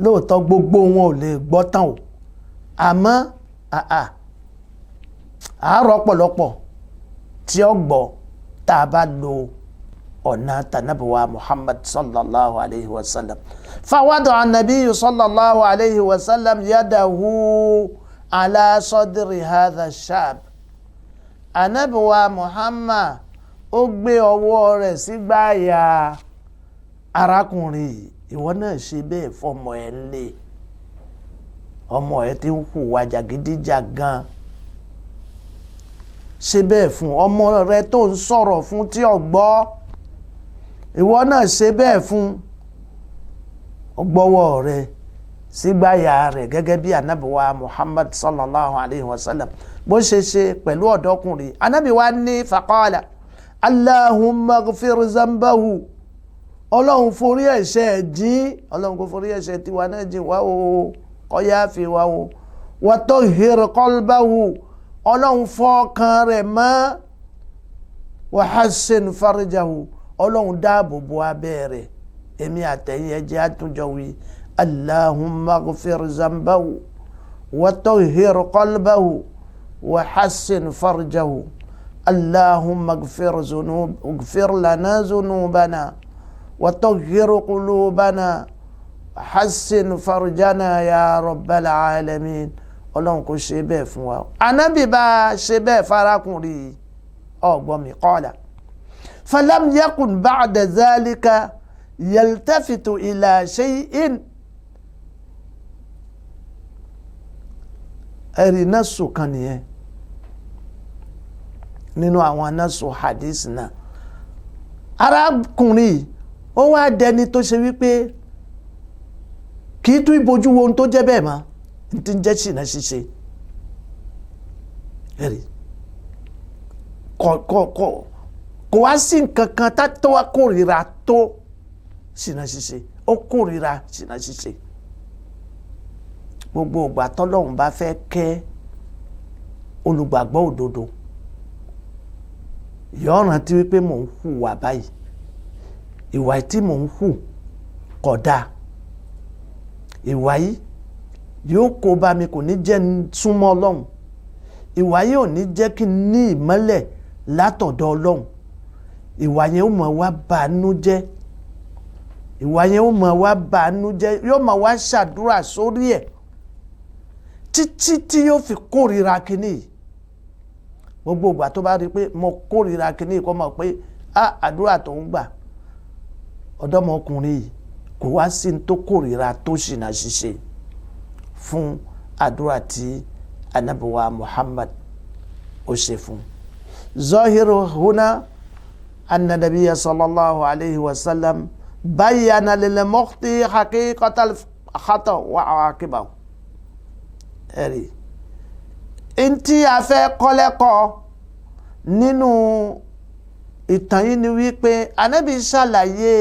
Speaker 2: Lóòótọ́ gbogbo wọn ò lè gbọ́ tán o, àmọ́ àárọ̀ pọ̀lọpọ̀ tí ó gbọ́ tá a bá lo ọ̀nà t'Ànábì wa Muhammad sallallahu alayhi wa sallam. Fawada'a an-nabiyyu sallallahu alayhi wa sallam yadahu ala sadri hadha ash-shab. Ànábì wa Muhammad ó gbé ọwọ́ rẹ̀ sígbàyà arákùnrin yìí. Ìwọ náà ṣe bẹ́ẹ̀ fọmọ ẹ̀ lé, ọmọ ẹ̀ tí ń hùwà jàgídíjàgan, ṣe bẹ́ẹ̀ fún ọmọ rẹ tó ń sọ̀rọ̀ fún tí ò gbọ́ ìwọ náà ṣe bẹ́ẹ̀ fún ọgbọ́wọ́ rẹ sígbáyà rẹ̀ gẹ́gẹ́ bí ànábì wa Muhammad sallallahu alayhi wa sallam bó ṣe ṣe pẹ̀lú ọ̀dọ́kùnrin ànábì wa ní faqala Allahumma ghfir zambahu ọlọ́run forí ẹ̀ṣẹ̀ jìn ọlọ́run kò forí ẹ̀ṣẹ̀ tiwa náà jìn wá o kó yááfì wá o wa tahhir qalbahu ọlọ́run fọ́ọ̀kan rẹ̀ mọ́ wa hassin farjahu ọlọ́run dáàbò bo abẹ́ rẹ̀ èmi àtẹ̀yìn ẹjẹ́ àtúnjọ wí Allahumma ghfir zambahu wa tahhir qalbahu wa hassin farjahu Allahumma ghfir lana zunubana wa tahhir qulubana hassin farjana ya rabbal alamin ọlọ́run kò ṣe bẹ́ẹ̀ fún wa anábì bá ṣe bẹ́ẹ̀ farakùnrin ọgbọ́n mi qala falam yakun ba'da zalika yaltafitu ila shay'in ẹ̀rí násù kan nìyẹn nínú àwọn násù hadith náà arákùnrin ó wá dẹni tó ṣe wípé kì í tún ìbojú wo ohun tó jẹ́ bẹ́ẹ̀ mọ́ tí ń jẹ́ ṣìnà ṣíṣe ẹ̀rí kò wá sí nǹkan kan tó wá kórìíra tó ṣìnà ṣíṣe ó kórìíra ṣìnà ṣíṣe gbogbo ìgbà tọ́lọ́run bá fẹ́ kẹ́ olùgbàgbọ́ òdodo yóò rántí wípé mò ń hùwà báyìí ìwà tí mò ń hù kò dáa ìwà yìí yóò kó bá mi kò ní jẹ́ súnmọ́ ọlọ́run ìwà yìí ò ní jẹ́ kí n ní ìmọ́lẹ̀ látọ̀dọ̀ ọlọ́run ìwà yẹn ó máa wá bàánú jẹ́ ìwà yẹn ó máa wá bàánú jẹ́ yóò máa wá ṣàdúrà sórí ẹ̀ títí tí yóò fi kórìíra kínní gbogbo ìgbà tó bá rí i pé mo kórìíra kínní kó mọ̀ pé àdúrà tó ń gbà ọ̀dọ́mọkùnrin yìí kò wá sí ní tó kórìíra tó ṣìnà ṣíṣe fún àdúrà tí ànábì wa Muhammad ó ṣe fún zahiru huna anna nabiyya sallallahu alayhi wa sallam bayyana lil mukhti haqiqatal khata wa aqibahu ẹ̀rí ntí a fẹ́ kọ́lẹ́kọ̀ọ́ nínú ìtàn yìí ni wípé ànábì ṣàlàyé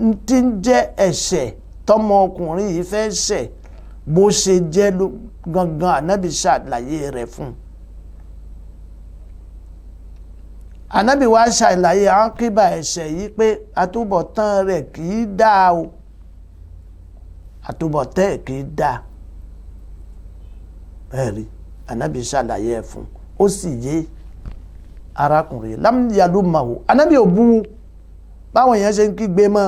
Speaker 2: ntí ń jẹ́ ẹ̀ṣẹ̀ tọmọ ọkùnrin yìí fẹ́ ṣẹ̀ bó ṣe jẹ́ gangan ànábì ṣàlàyé rẹ̀ fún ànábì wá ṣàlàyé àkíbà ẹ̀ṣẹ̀ yìí pé àtúbọ̀tán rẹ̀ kì í dáa o àtúbọ̀tán ẹ̀ kì í dáa ẹ̀rí ànábì ṣàlàyé ẹ̀ fún ó sì yé arákùnrin lámìyàlúmàwò ànábì ò bú báwọn èèyàn ṣe ń kígbe mọ́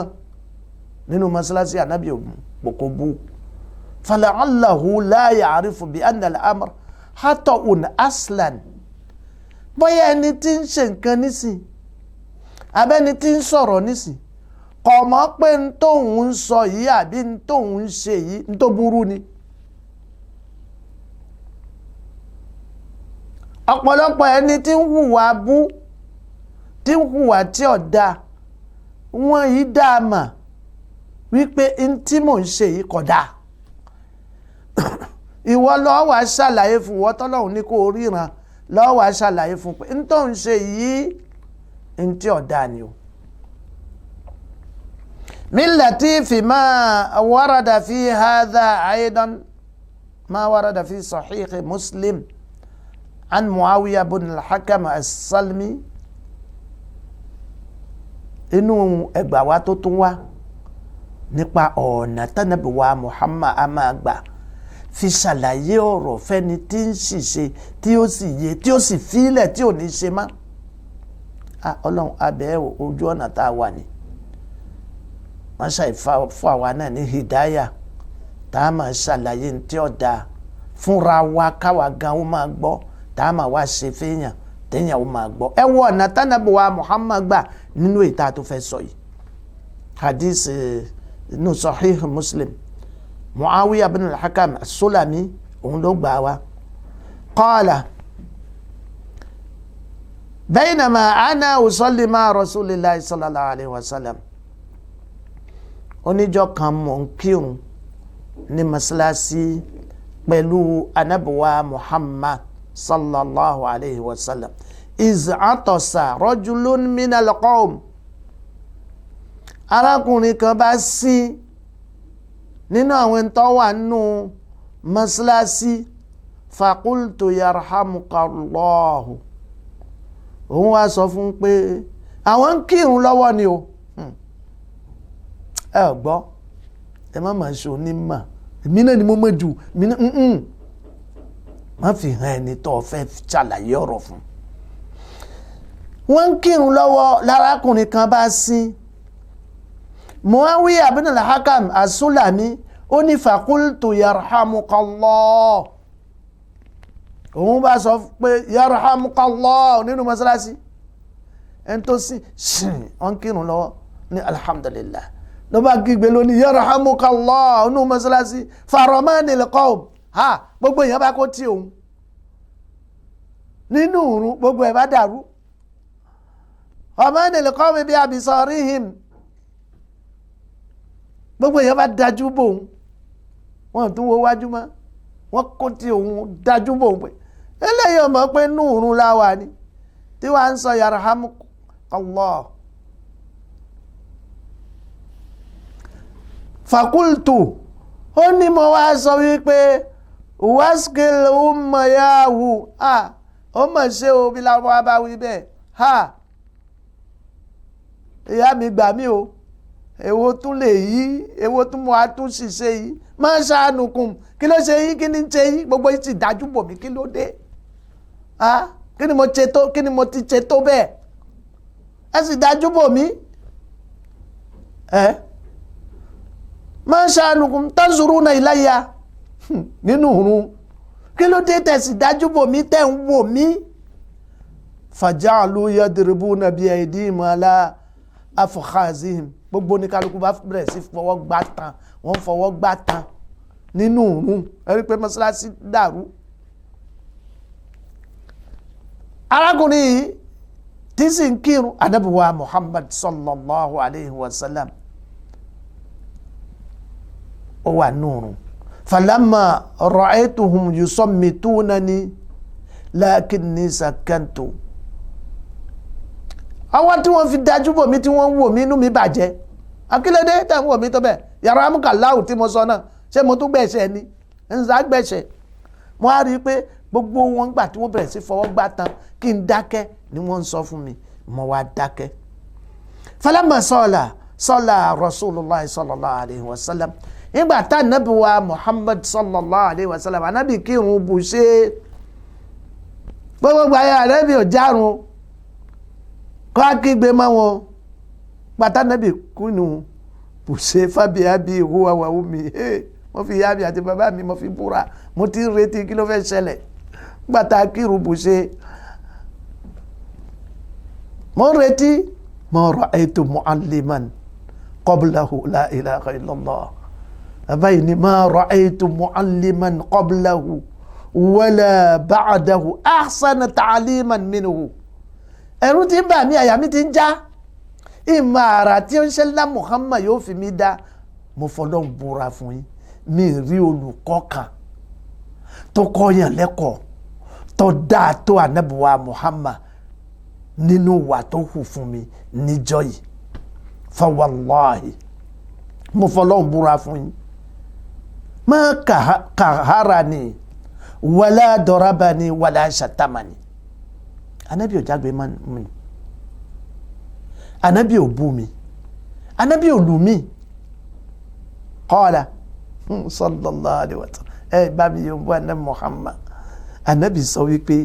Speaker 2: nínú mọ́sálásí ànábì ò kò bú fala'allahu la ya'rifu bi anna al-amr hata'un aslan bóyá ẹni tí ń ṣe nǹkan nísìn abẹ́ni tí ń sọ̀rọ̀ nísìn kò mọ̀ pé n tóun ń sọ yìí àbí n tóun ń ṣe yìí n tó burú ni ọ̀pọ̀lọpọ̀ ẹni tí ń hùwà bú tí ń hùwà tí ò dáa wọ́n yìí dáa mà wípé n tí mò ń ṣe yìí kò dáa ìwọ lọ́ọ́ wàá ṣàlàyé fún ìwọ tọ́lọ́hún ní kó o ríran lọ́ọ́ wàá ṣàlàyé fún pé n tó ń ṣe yìí n tí ò dáa ni o. min latifi ma warada fi hadha aidan ma warada fi sahih Muslim an Muawiya bin al-Hakam as-Salmi inú ẹgbàá wa tó tún wá nípa ọ̀nà tánàbí wa Muhammad a máa gbà fi ṣàlàyé ọ̀rọ̀ fẹ́ni tí ń ṣìṣe tí ó sì yé tí ó sì fílẹ̀ tí ò ní ṣe má ọlọ́run abẹ́ ojú ọ̀nà tá a wà ní wọ́n ṣàì fún àwa náà ní hidaya tá a máa ṣàlàyé ní tí ó dáa fúnra wa káwa gan ó máa gbọ́ tá a máa wá ṣe fẹ́yàn téèyàn ó máa gbọ́ ẹ wo ọ̀nà tánàbí wa Muhammad gbà nínú ìta tó fẹ́ sọ yìí hadith inú Sahih Muslim Muawiya bin al-Hakam as-Sulami òun ló gbà wá qala baynama ana usalli ma rasulillahi sallallahu alaihi wasallam oníjọ́ kan mò ń kírun ní masalasi pẹ̀lú anabuwa Muhammad sallallahu alaihi wasallam iz atasa rajulun minal qawm arákùnrin kan bá sín nínú àwọn tó wà nínú masalasi faqultu yarhamukallahu òun wá sọ fún pé àwọn ń kírun lọ́wọ́ ni o ẹ gbọ́ ẹ má máa ṣe onímọ̀ èmi náà ni mo mọ̀ jù èmi náà má fi hàn ẹni tó fẹ́ ṣàlàyé ọ̀rọ̀ fún. wọ́n ń kírun lọ́wọ́ lárákùnrin kan bá sín Muawiya bin al-Hakam as-Sulami ó ní faqultu yarhamukallah òun bá sọ pé yarhamukallah nínú mọ́sálásí ẹni tó sí ṣìn wọ́n kírun lọ́wọ́ ní alhamdulillah ló bá kígbe lóní yarhamukallah nínú mọ́sálásí faramanil qawm ha gbogbo èèyàn bá kó tí òun nínú òrùn gbogbo ẹ̀ bá dàrú faramanil qawm bí abisarihim gbogbo èèyàn bá dájú bò òun wọ́n tún wo wájú mọ́ wọ́n kó tí òun dájú bò òun pé eléyìí ọmọ pé núùrùn láwà ni tí wàá ń sọ yarhamukallah fakultu ó ní mo wá sọ wípé waskil umma yahu ó mọ̀ ṣe o bí láwọn bá wí bẹ́ẹ̀ ìyá mi gbà mí o èwo tún lè yí èwo tún mo àtúnṣe ṣe yìí máa ṣàánùkùn kí ló ṣe yín kí ni ṣe yín gbogbo yìí ti dájú bò mí kí ló dé kí ni mo ṣe tó kí ni mo ti ṣe tó bẹ́ẹ̀ ẹ sì dájú bò mí máa ṣàánùkùn tanzuruna ilayya nínú òrun kí ló dé tẹ̀sí dájú bò mí tẹ̀ ń wò mí faja'alu yadribuna bi aydihim ala afkhazihim gbogbo ní kálukú bá bẹ̀rẹ̀ sí fọwọ́ gbá tán wọ́n fọwọ́ gbá tán nínú òrun ẹ̀rí pé mọ́sálásí dàrú. arákùnrin yìí tí sì ń kírun ànábì wa Muhammad sallallahu alayhi wa sallam ó wà nùrùn falamma ra'aytuhum yusammitunani lakinni sakantu àwọn tí wọ́n fi dájú bò mí tí wọ́n ń wò mí inú mi bàjẹ́ akílódé tẹ̀ ń wò mí tó bẹ́ẹ̀ yarhamukallahu tí mo sọ náà ṣé mo tún gbẹ̀ṣẹ̀ ni ń sá gbẹ̀ṣẹ̀ mo á rí i pé gbogbo wọn gbà tí wọ́n bẹ̀rẹ̀ sí fọwọ́ gbá tán kí n dákẹ́ ni wọ́n ń sọ fún mi mo wá dákẹ́. falamma sọ́la rasulullah sallallahu alayhi wa sallam nígbà tá ànábì wa Muhammad sallallahu alayhi wa sallam ànábì kírun bù ṣe gbogbo ayé ànábì ò járun kọ́ akígbe mọ́ wọn pátá nàbì kúnnù bùṣe fábíàbí ìhùwà wà omi wọ́n fi yábì àti bàbá mi mo fi búra mo ti ń retí kí ló fẹ́ ṣẹlẹ̀ gbàtà kírù bùṣe mo ń retí ma ra'aytu mu'alliman qablahu la ilaha illallah àbáyé ni ma ra'aytu mu'alliman qablahu wala ba'dahu ahsana ta'liman minhu ẹ̀rù tí ń bà mí àyà mi ti ń já ìmọ̀ àrà tí ó ń ṣe ńlá Muhammad yóò fi mí dá mo fọlọ́n búra fún yín mi rí olùkọ́ kan tó kọ́yàn lẹ́kọ̀ọ́ tó dáa tó ànábùwà Muhammad nínú wà tó hù fún mi níjọ́ yìí fa wallahi mo fọlọ́n búra fún yín ma kaharani wala darabani wala shatamani anabi ò jágbe mọ́ mi anabi ò bú mi anabi ò lù mí qala sallallahu alaihi wa sallam bá mi yóò bú anabi Muhammad anabi sọ wípé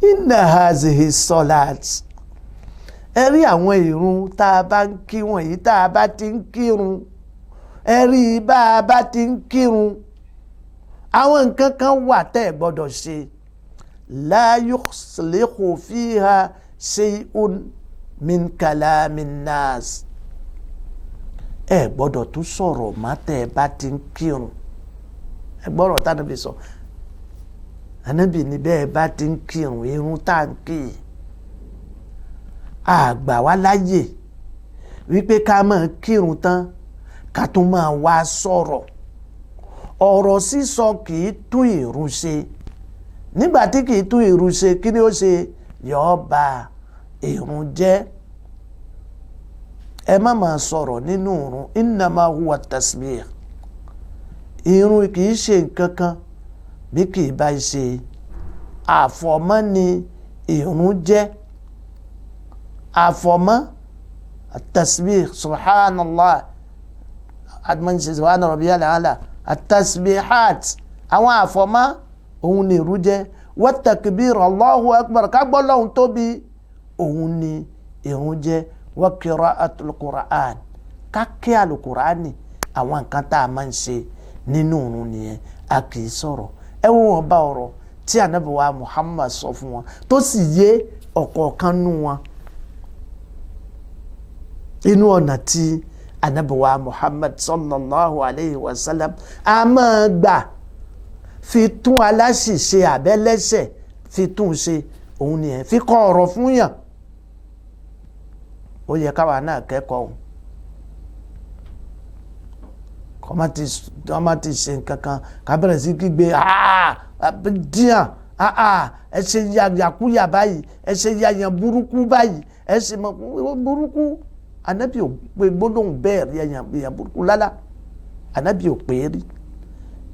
Speaker 2: inna hazihi salat ẹ rí àwọn ìrun tá a bá ń kí wọ̀nyí tá a bá ti ń kírun ẹ rí bá a bá ti ń kírun àwọn nǹkan kan wà tẹ́ ẹ gbọ́dọ̀ ṣe la yuslihu fiha shay'un min kalamin nas ẹ gbọ́dọ̀ tún sọ̀rọ̀ má tẹ́ ẹ bá ti ń kírun ẹ gbọ́rọ̀ tá níbi sọ ànábì ní bẹ́ẹ̀ bá ti ń kírun irun tá ń kí àgbà wá láyè wípé ká máa kírun tán ká tún máa wá sọ̀rọ̀ ọ̀rọ̀ sísọ kì í tún ìrun ṣe nígbà tí kì í tún ìrun ṣe kí ni ó ṣe yóò ba ìrun jẹ́ ẹ má máa sọ̀rọ̀ nínú ìrun innama huwa tasbih ìrun kì í ṣe nǹkan kan bí kì í bá ṣe àfọ̀mọ́ ni ìrun jẹ́ àfọ̀mọ́ at-tasbih subhanallah admanṣe subhana rabbiyal ala at-tasbihat àwọn àfọ̀mọ́ òun ni ìrun jẹ́ wa takbir Allahu akbar ká gbọ́ lọ́hun tóbi òun ni ìrun jẹ́ wa qira'atul Qur'an ká kí al-Qur'ani àwọn nǹkan tá a máa ń ṣe nínú ìrun nìyẹn a kì í sọ̀rọ̀ ẹ wo wọn bá ọ̀rọ̀ tí ànábì wa Muhammad sọ fún wọn tó sì yé ọ̀kọ̀ọ̀kan nú wọn inú ọ̀nà tí ànábì wa Muhammad sallallahu alayhi wa sallam a máa gbà fi tún aláṣìṣe àbẹ́lẹ́ṣẹ̀ fi tún ṣe òun nìyẹn fi kọ́ ọ̀rọ̀ fún yàn ó yẹ káwa náà kẹ́kọ̀ọ́ òun kọ́má ti ṣe nǹkan kan ká bẹ̀rẹ̀ sí kígbe díàn ẹ ṣe yàkúyà báyìí ẹ ṣe yàyàn burúkú báyìí ẹ ṣe mọ burúkú ànábì ò pé gbólóhùn bẹ́ẹ̀ rí yàyàn burúkú lálá ànábì ò pé rí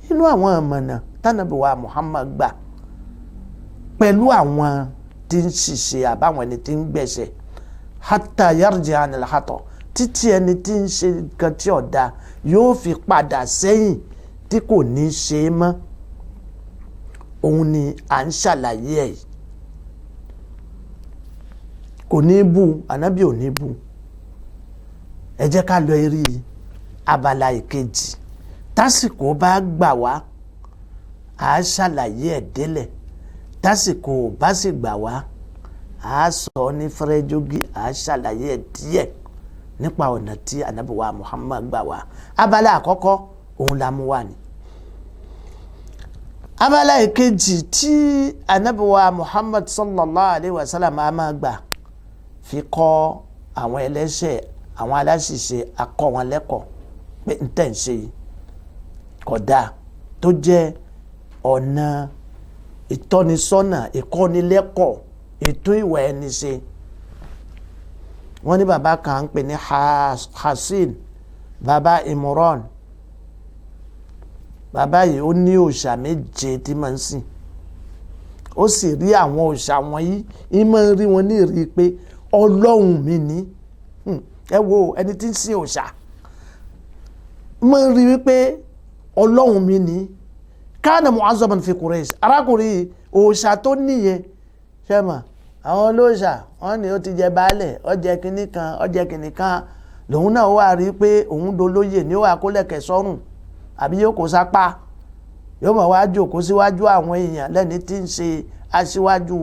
Speaker 2: inú àwọn àmọ̀nà tánàbì wa Muhammad gbà pẹ̀lú àwọn tí ń ṣiṣẹ́ àbáwọn ẹni tí ń gbẹ̀ṣẹ̀ hatta yarji anil khata títí ẹni tí ń ṣe nǹkan tí ọ̀dà yóò fi padà sẹ́yìn tí kò ní ṣe é mọ́ òun ni à ń ṣàlàyé ẹ̀ kò ní bú ànábì ò ní bú ẹ jẹ́ ká lọ rí abala ìkejì tásìkò bá gbà wá à á ṣàlàyé ẹ̀ délẹ̀ tásìkò bá sì gbà wá à á sọ ní fẹ́rẹ́jógí à á ṣàlàyé ẹ̀ díẹ̀ nípa ọ̀nà tí ànábì wa Muhammad gbà wá abala àkọ́kọ́ òun la mú wá ni abala ìkejì tí ànábì wa Muhammad sallallahu alayhi wa sallam a máa gbà fi kọ́ àwọn ẹlẹ́ṣẹ̀ àwọn aláṣìṣe akọ́ wọn lẹ́kọ̀ọ́ pé n tẹ̀ ń ṣe kódà tó jẹ́ ọ̀nà ìtọ́nisọ́nà ìkọ́nilẹ́kọ̀ọ́ ètò ìwà ẹni ṣe wọ́n ní bàbá kan ń pè ní Hasin bàbá Imran bàbá yìí ó ní òòṣà méje tí máa ń sìn ó sì rí àwọn òòṣà wọ̀nyí ìmọ̀ rí wọn ní ìrí pé ọlọ́run mi ní ẹ wo ẹni tí ń sìn òòṣà mọ̀ rí wípé ọlọ́run mi ní kana mu'azzaman fi Quraysh arákùnrin òòṣà tó níyẹn ṣẹ́mà àwọn olóòṣà wọ́n ní ó ti jẹ baálẹ̀ ọjẹ́ kìnnì kan ọjẹ́ kìnnì kan lòun náà wà rí pé òun dolóyè ní ó wà kó lẹ̀kẹ̀ sọ́rùn àbí yóò kó sápá yóò mọ̀ wá jókòó síwájú àwọn èèyàn lẹ́ni tí ń ṣe aṣíwájú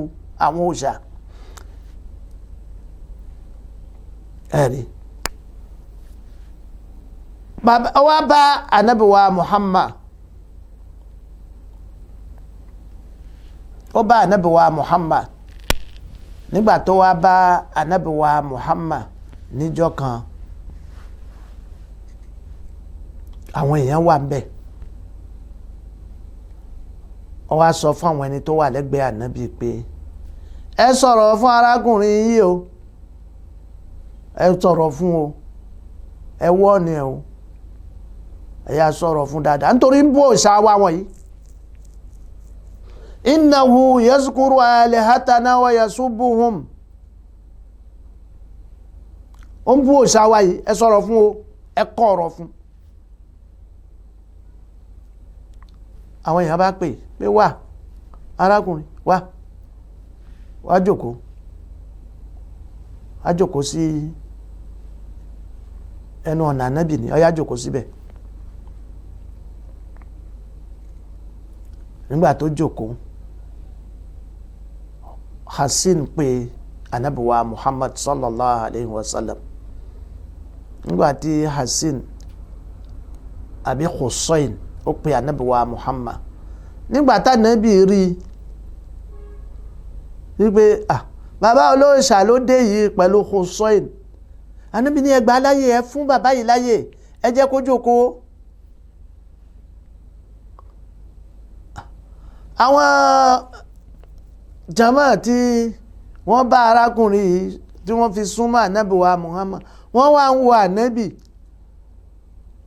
Speaker 2: àwọn òòṣà ẹ̀rí wá bá ànábì wa Muhammad ó bá ànábì wa Muhammad nígbà tó wá bá ànábì wa Muhammad níjọ́ kan àwọn èèyàn wà ńbẹ̀ ó wá sọ fún àwọn ẹni tó wà lẹ́gbẹ̀ẹ́ ànábì pé ẹ sọ̀rọ̀ fún arákùnrin yìí o ẹ sọ̀rọ̀ fún o ẹ wọ́ ni o ẹ yá sọ̀rọ̀ fún dáadáa nítorí ń bú òòṣà wa wọ̀nyí innahu yazkuru alihatana wa yasubuhum ó ń bú òòṣà wa yìí ẹ sọ̀rọ̀ fún o ẹ kọ́ ọ̀rọ̀ fún àwọn èèyàn bá pè wá arákùnrin wá jókòó sí ẹnu ọ̀nà ànábì ni ó yá jókòó síbẹ̀ nígbà tó jókòó Hasin pé ànábì wa Muhammad sallallahu alayhi wa sallam nígbà tí Hasin àbí Hussein ó pe ànábì wa Muhammad nígbà tá ànábì rí wípé bàbá olóòṣà ló dé yìí pẹ̀lú Hussein. Ànábì ní ẹ gbà láyè, ẹ fún bàbá yìí láyè, ẹ jẹ́ kó jókòó. àwọn jama tí wọ́n bá arákùnrin yìí tí wọ́n fi súnmọ́ ànábì wa Muhammad, wọ́n wá ń wo ànábì.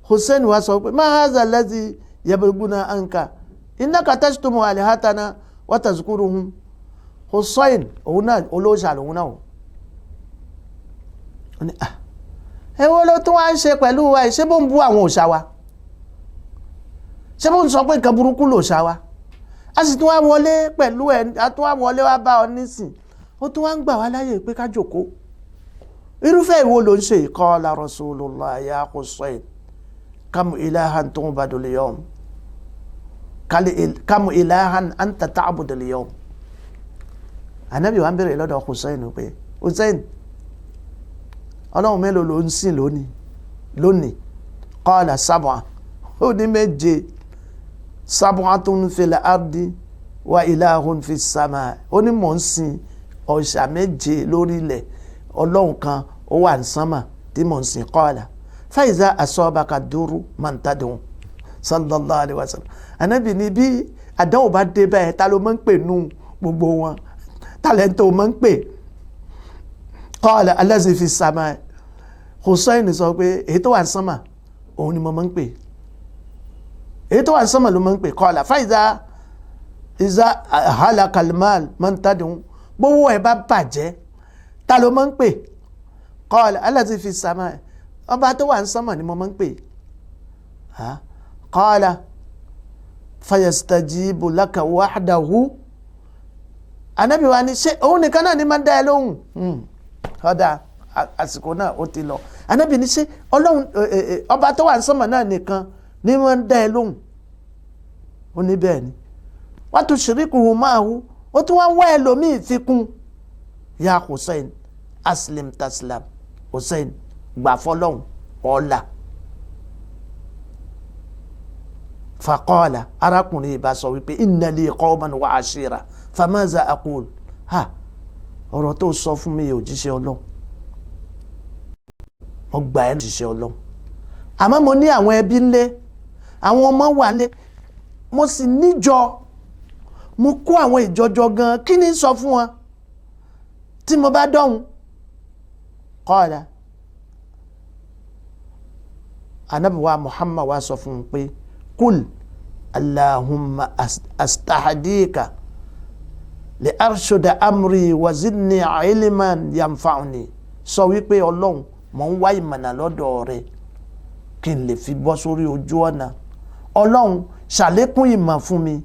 Speaker 2: Hussein wa sọ pé ma haza allazi yabghuna anka innaka tashtumu alihatana wa tazkuruhum. Hussein òun náà olóòṣà lòun náà. Èwo ló tún wá ń ṣe pẹ̀lú wa, ṣé bó ń bú àwọn òòṣà wa, ṣé bó ń sọ pé nǹkan burúkú lòòṣà wa, a sì tún wá wọlé pẹ̀lú ẹ̀, a tún wá wọlé wá bá ọ nísìn, ó tún wá ń gbà wá láyè pé ká jókòó. Irúfẹ́ ìwo ló ń ṣe? Qala Rasulullah ya Hussein kam ilahan tu'badu al-yawm kam ilahan anta ta'budu al-yawm. Ànábì wa ń bèrè lọ́dọ̀ Hussein pé Hussein, ọlọ́run mélòó ló ń sìn lónìí? Qala sab'a, ó ní méje. Sab'atun fil ardi wa ilahun fis sama. Ó ní mò ń sìn òòṣà méje lórí ilẹ̀, ọlọ́run kan ó wà ní sánmà tí mò ń sìn. Qala fa iza asabaka duru man tad'u sallallahu alaihi wasallam. Ànábì ní bí àdánwò bá dé báyìí, ta ló máa ń pè nù gbogbo wọn, tálẹ́ntò máa ń pè? Qala allazi fis sama. Hussein sọ pé èyí tó wà ní sánmà òun ni mo máa ń pè, èyí tó wà ní sánmà ló máa ń pè. Qala fa iza halakal mal man tad'u. Gbówó ẹ̀ bá bàjẹ́, ta ló máa ń pè? Qala allazi fis sama. Ọba tó wà ní sánmà ni mo máa ń pè. Qala fayastajibu laka wahdahu. Ànábì wa ní ṣé òun nìkan náà ni máa ń dá ẹ lóhùn? Ọ̀dà àsìkò náà ó ti lọ. Ànábì ní ṣé ọlọ́run ọba tó wà ní sánmà náà nìkan ni máa ń dá ẹ lóhùn? Ó ní bẹ́ẹ̀ ni. Wa tushrikuhu ma'ahu. Ó tún wá wá ẹlòmíì fi kún. Ya Hussein aslim taslam. Hussein gbà fọlọ́hùn ọ̀la. Faqala, arákùnrin ìbá sọ wípé inna li qawman wa ashira famaza aqul. Ọ̀rọ̀ tó sọ fún mi òjíṣẹ́ Ọlọ́run, mo gbà ẹ́ òjíṣẹ́ Ọlọ́run, àmọ́ mo ní àwọn ẹbí ńlé, àwọn ọmọ wà ńlé, mo sì níjọ, mo kó àwọn ìjọjọ gan, kí ni sọ fún wọn tí mo bá dọ̀hún? Qala, Ànábì wa Muhammad wa sọ fún un pé kul Allahumma astahdika li arshuda amri wa zidni ilman yanfa'uni. Sọ wípé Ọlọ́run, mò ń wá ìmọ̀nà lọ́dọ̀ rẹ kí n lè fi bọ́ sórí ojú ọ̀nà. Ọlọ́run ṣàlékún ìmọ̀ fún mi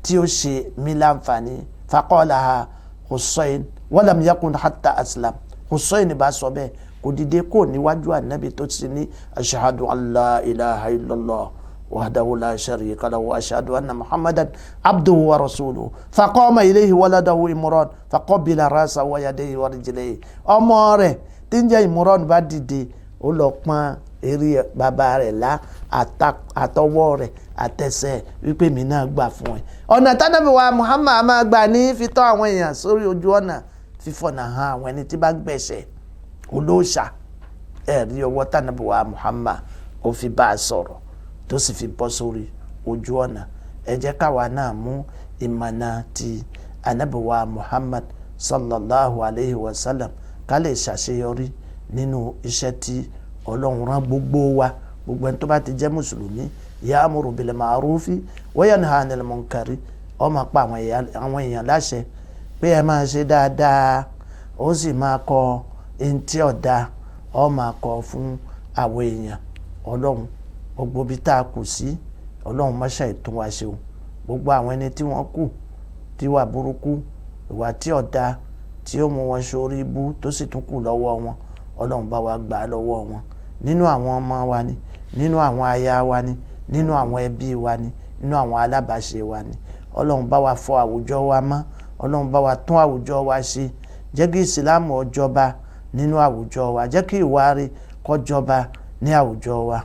Speaker 2: tí ó ṣe mí láǹfààní. Faqalaha Hussein wa lam yakun hatta aslam. Hussein bá sọ bẹ́ẹ̀, kò dìde kó níwájú Ànábì tó ti ní ashhadu an la ilaha illallah wahdahu la sharika lahu wa ashhadu anna Muhammadan abduhu wa rasuluhu. Faqama ilayhi waladahu Imran faqabbala rasahu wa yadayhi wa rijlayhi. Ọmọ rẹ̀ tí ń jẹ́ Imran bá dìde, ó lọ pọ́n eré bàbá rẹ̀ lá, àtọwọ́ rẹ̀ àtẹsẹ̀, wípé mi náà gbà fún ẹ. Ọ̀nà tánàbí wa Muhammad máa gbà ní fitọ́ àwọn èèyàn sórí ojú ọ̀nà, fífọ̀nà hàn àwọn ẹni tí bá gbẹ̀ṣẹ̀ olóòṣà. Ẹ̀rí ọwọ́ tánàbí wa Muhammad ó fi bá a sọ̀rọ̀ tó sì fi bọ́ sórí ojú ọ̀nà. Ẹ jẹ́ káwa náà mú ìmọ̀nà ti Ànábì wa Muhammad sallallahu alayhi wa sallam ká lè ṣàṣeyọrí nínú iṣẹ́ tí Ọlọ́run rán gbogbo wa. Gbogbo ẹni tó bá ti jẹ́ mùsùlùmí, ya'muru bil ma'rufi wa yanha 'anil munkari. Ó máa pa àwọn èèyàn láṣẹ pé ẹ máa ṣe dáadáa, ó sì máa kọ ẹni tí ọ̀dà, ó máa kọ fún àwọn èèyàn. Ọlọ́run, gbogbo bí tá a kù sí, Ọlọ́run má ṣe tún wa ṣe o. Gbogbo àwọn ẹni tí wọ́n kù, tí wà burúkú, ìwà tí ọ̀dà, tí ó mú wọn sórí ibú tó sì tún kù lọ́wọ́ wọn, Ọlọ́run bá wa gbà á lọ́wọ́ wọn. Nínú àwọn ọmọ wa ni, nínú àwọn aya wa ni, nínú àwọn ẹbí wa ni, nínú àwọn alábàáṣe wa ni. Ọlọ́run bá wa fọ àwùjọ wa mọ́, Ọlọ́run bá wa tún àwùjọ wa ṣe. Jẹ́ kí ìsìlámù ó jọba nínú àwùjọ wa, jẹ́ kí ìwà rere kó jọba ní àwùjọ wa.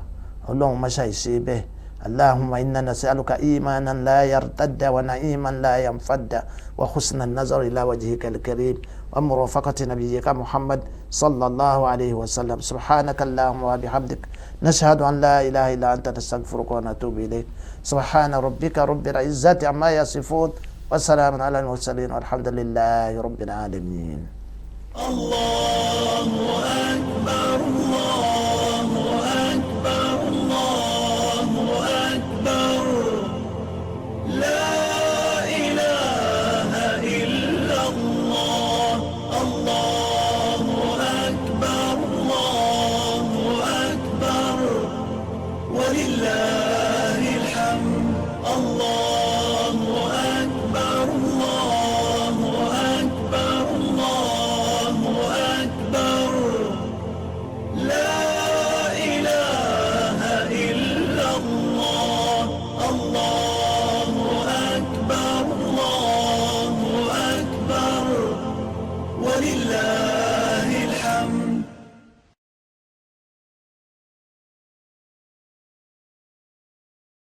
Speaker 2: Ọlọ́run má ṣàì ṣe bẹ́ẹ̀. اللهم إنا نسألك إيمانا لا يرتد ونعيما لا ينفد وحسن النظر إلى وجهك الكريم ومرافقة نبيك محمد صلى الله عليه وسلم. سبحانك اللهم وبحمدك نشهد أن لا إله إلا أنت نستغفرك ونتوب إليك. سبحان ربك رب العزة عما يصفون وسلام على المرسلين والحمد لله رب العالمين.
Speaker 4: الله أكبر الله أكبر الله أكبر لا إله إلا الله الله أكبر الله أكبر ولله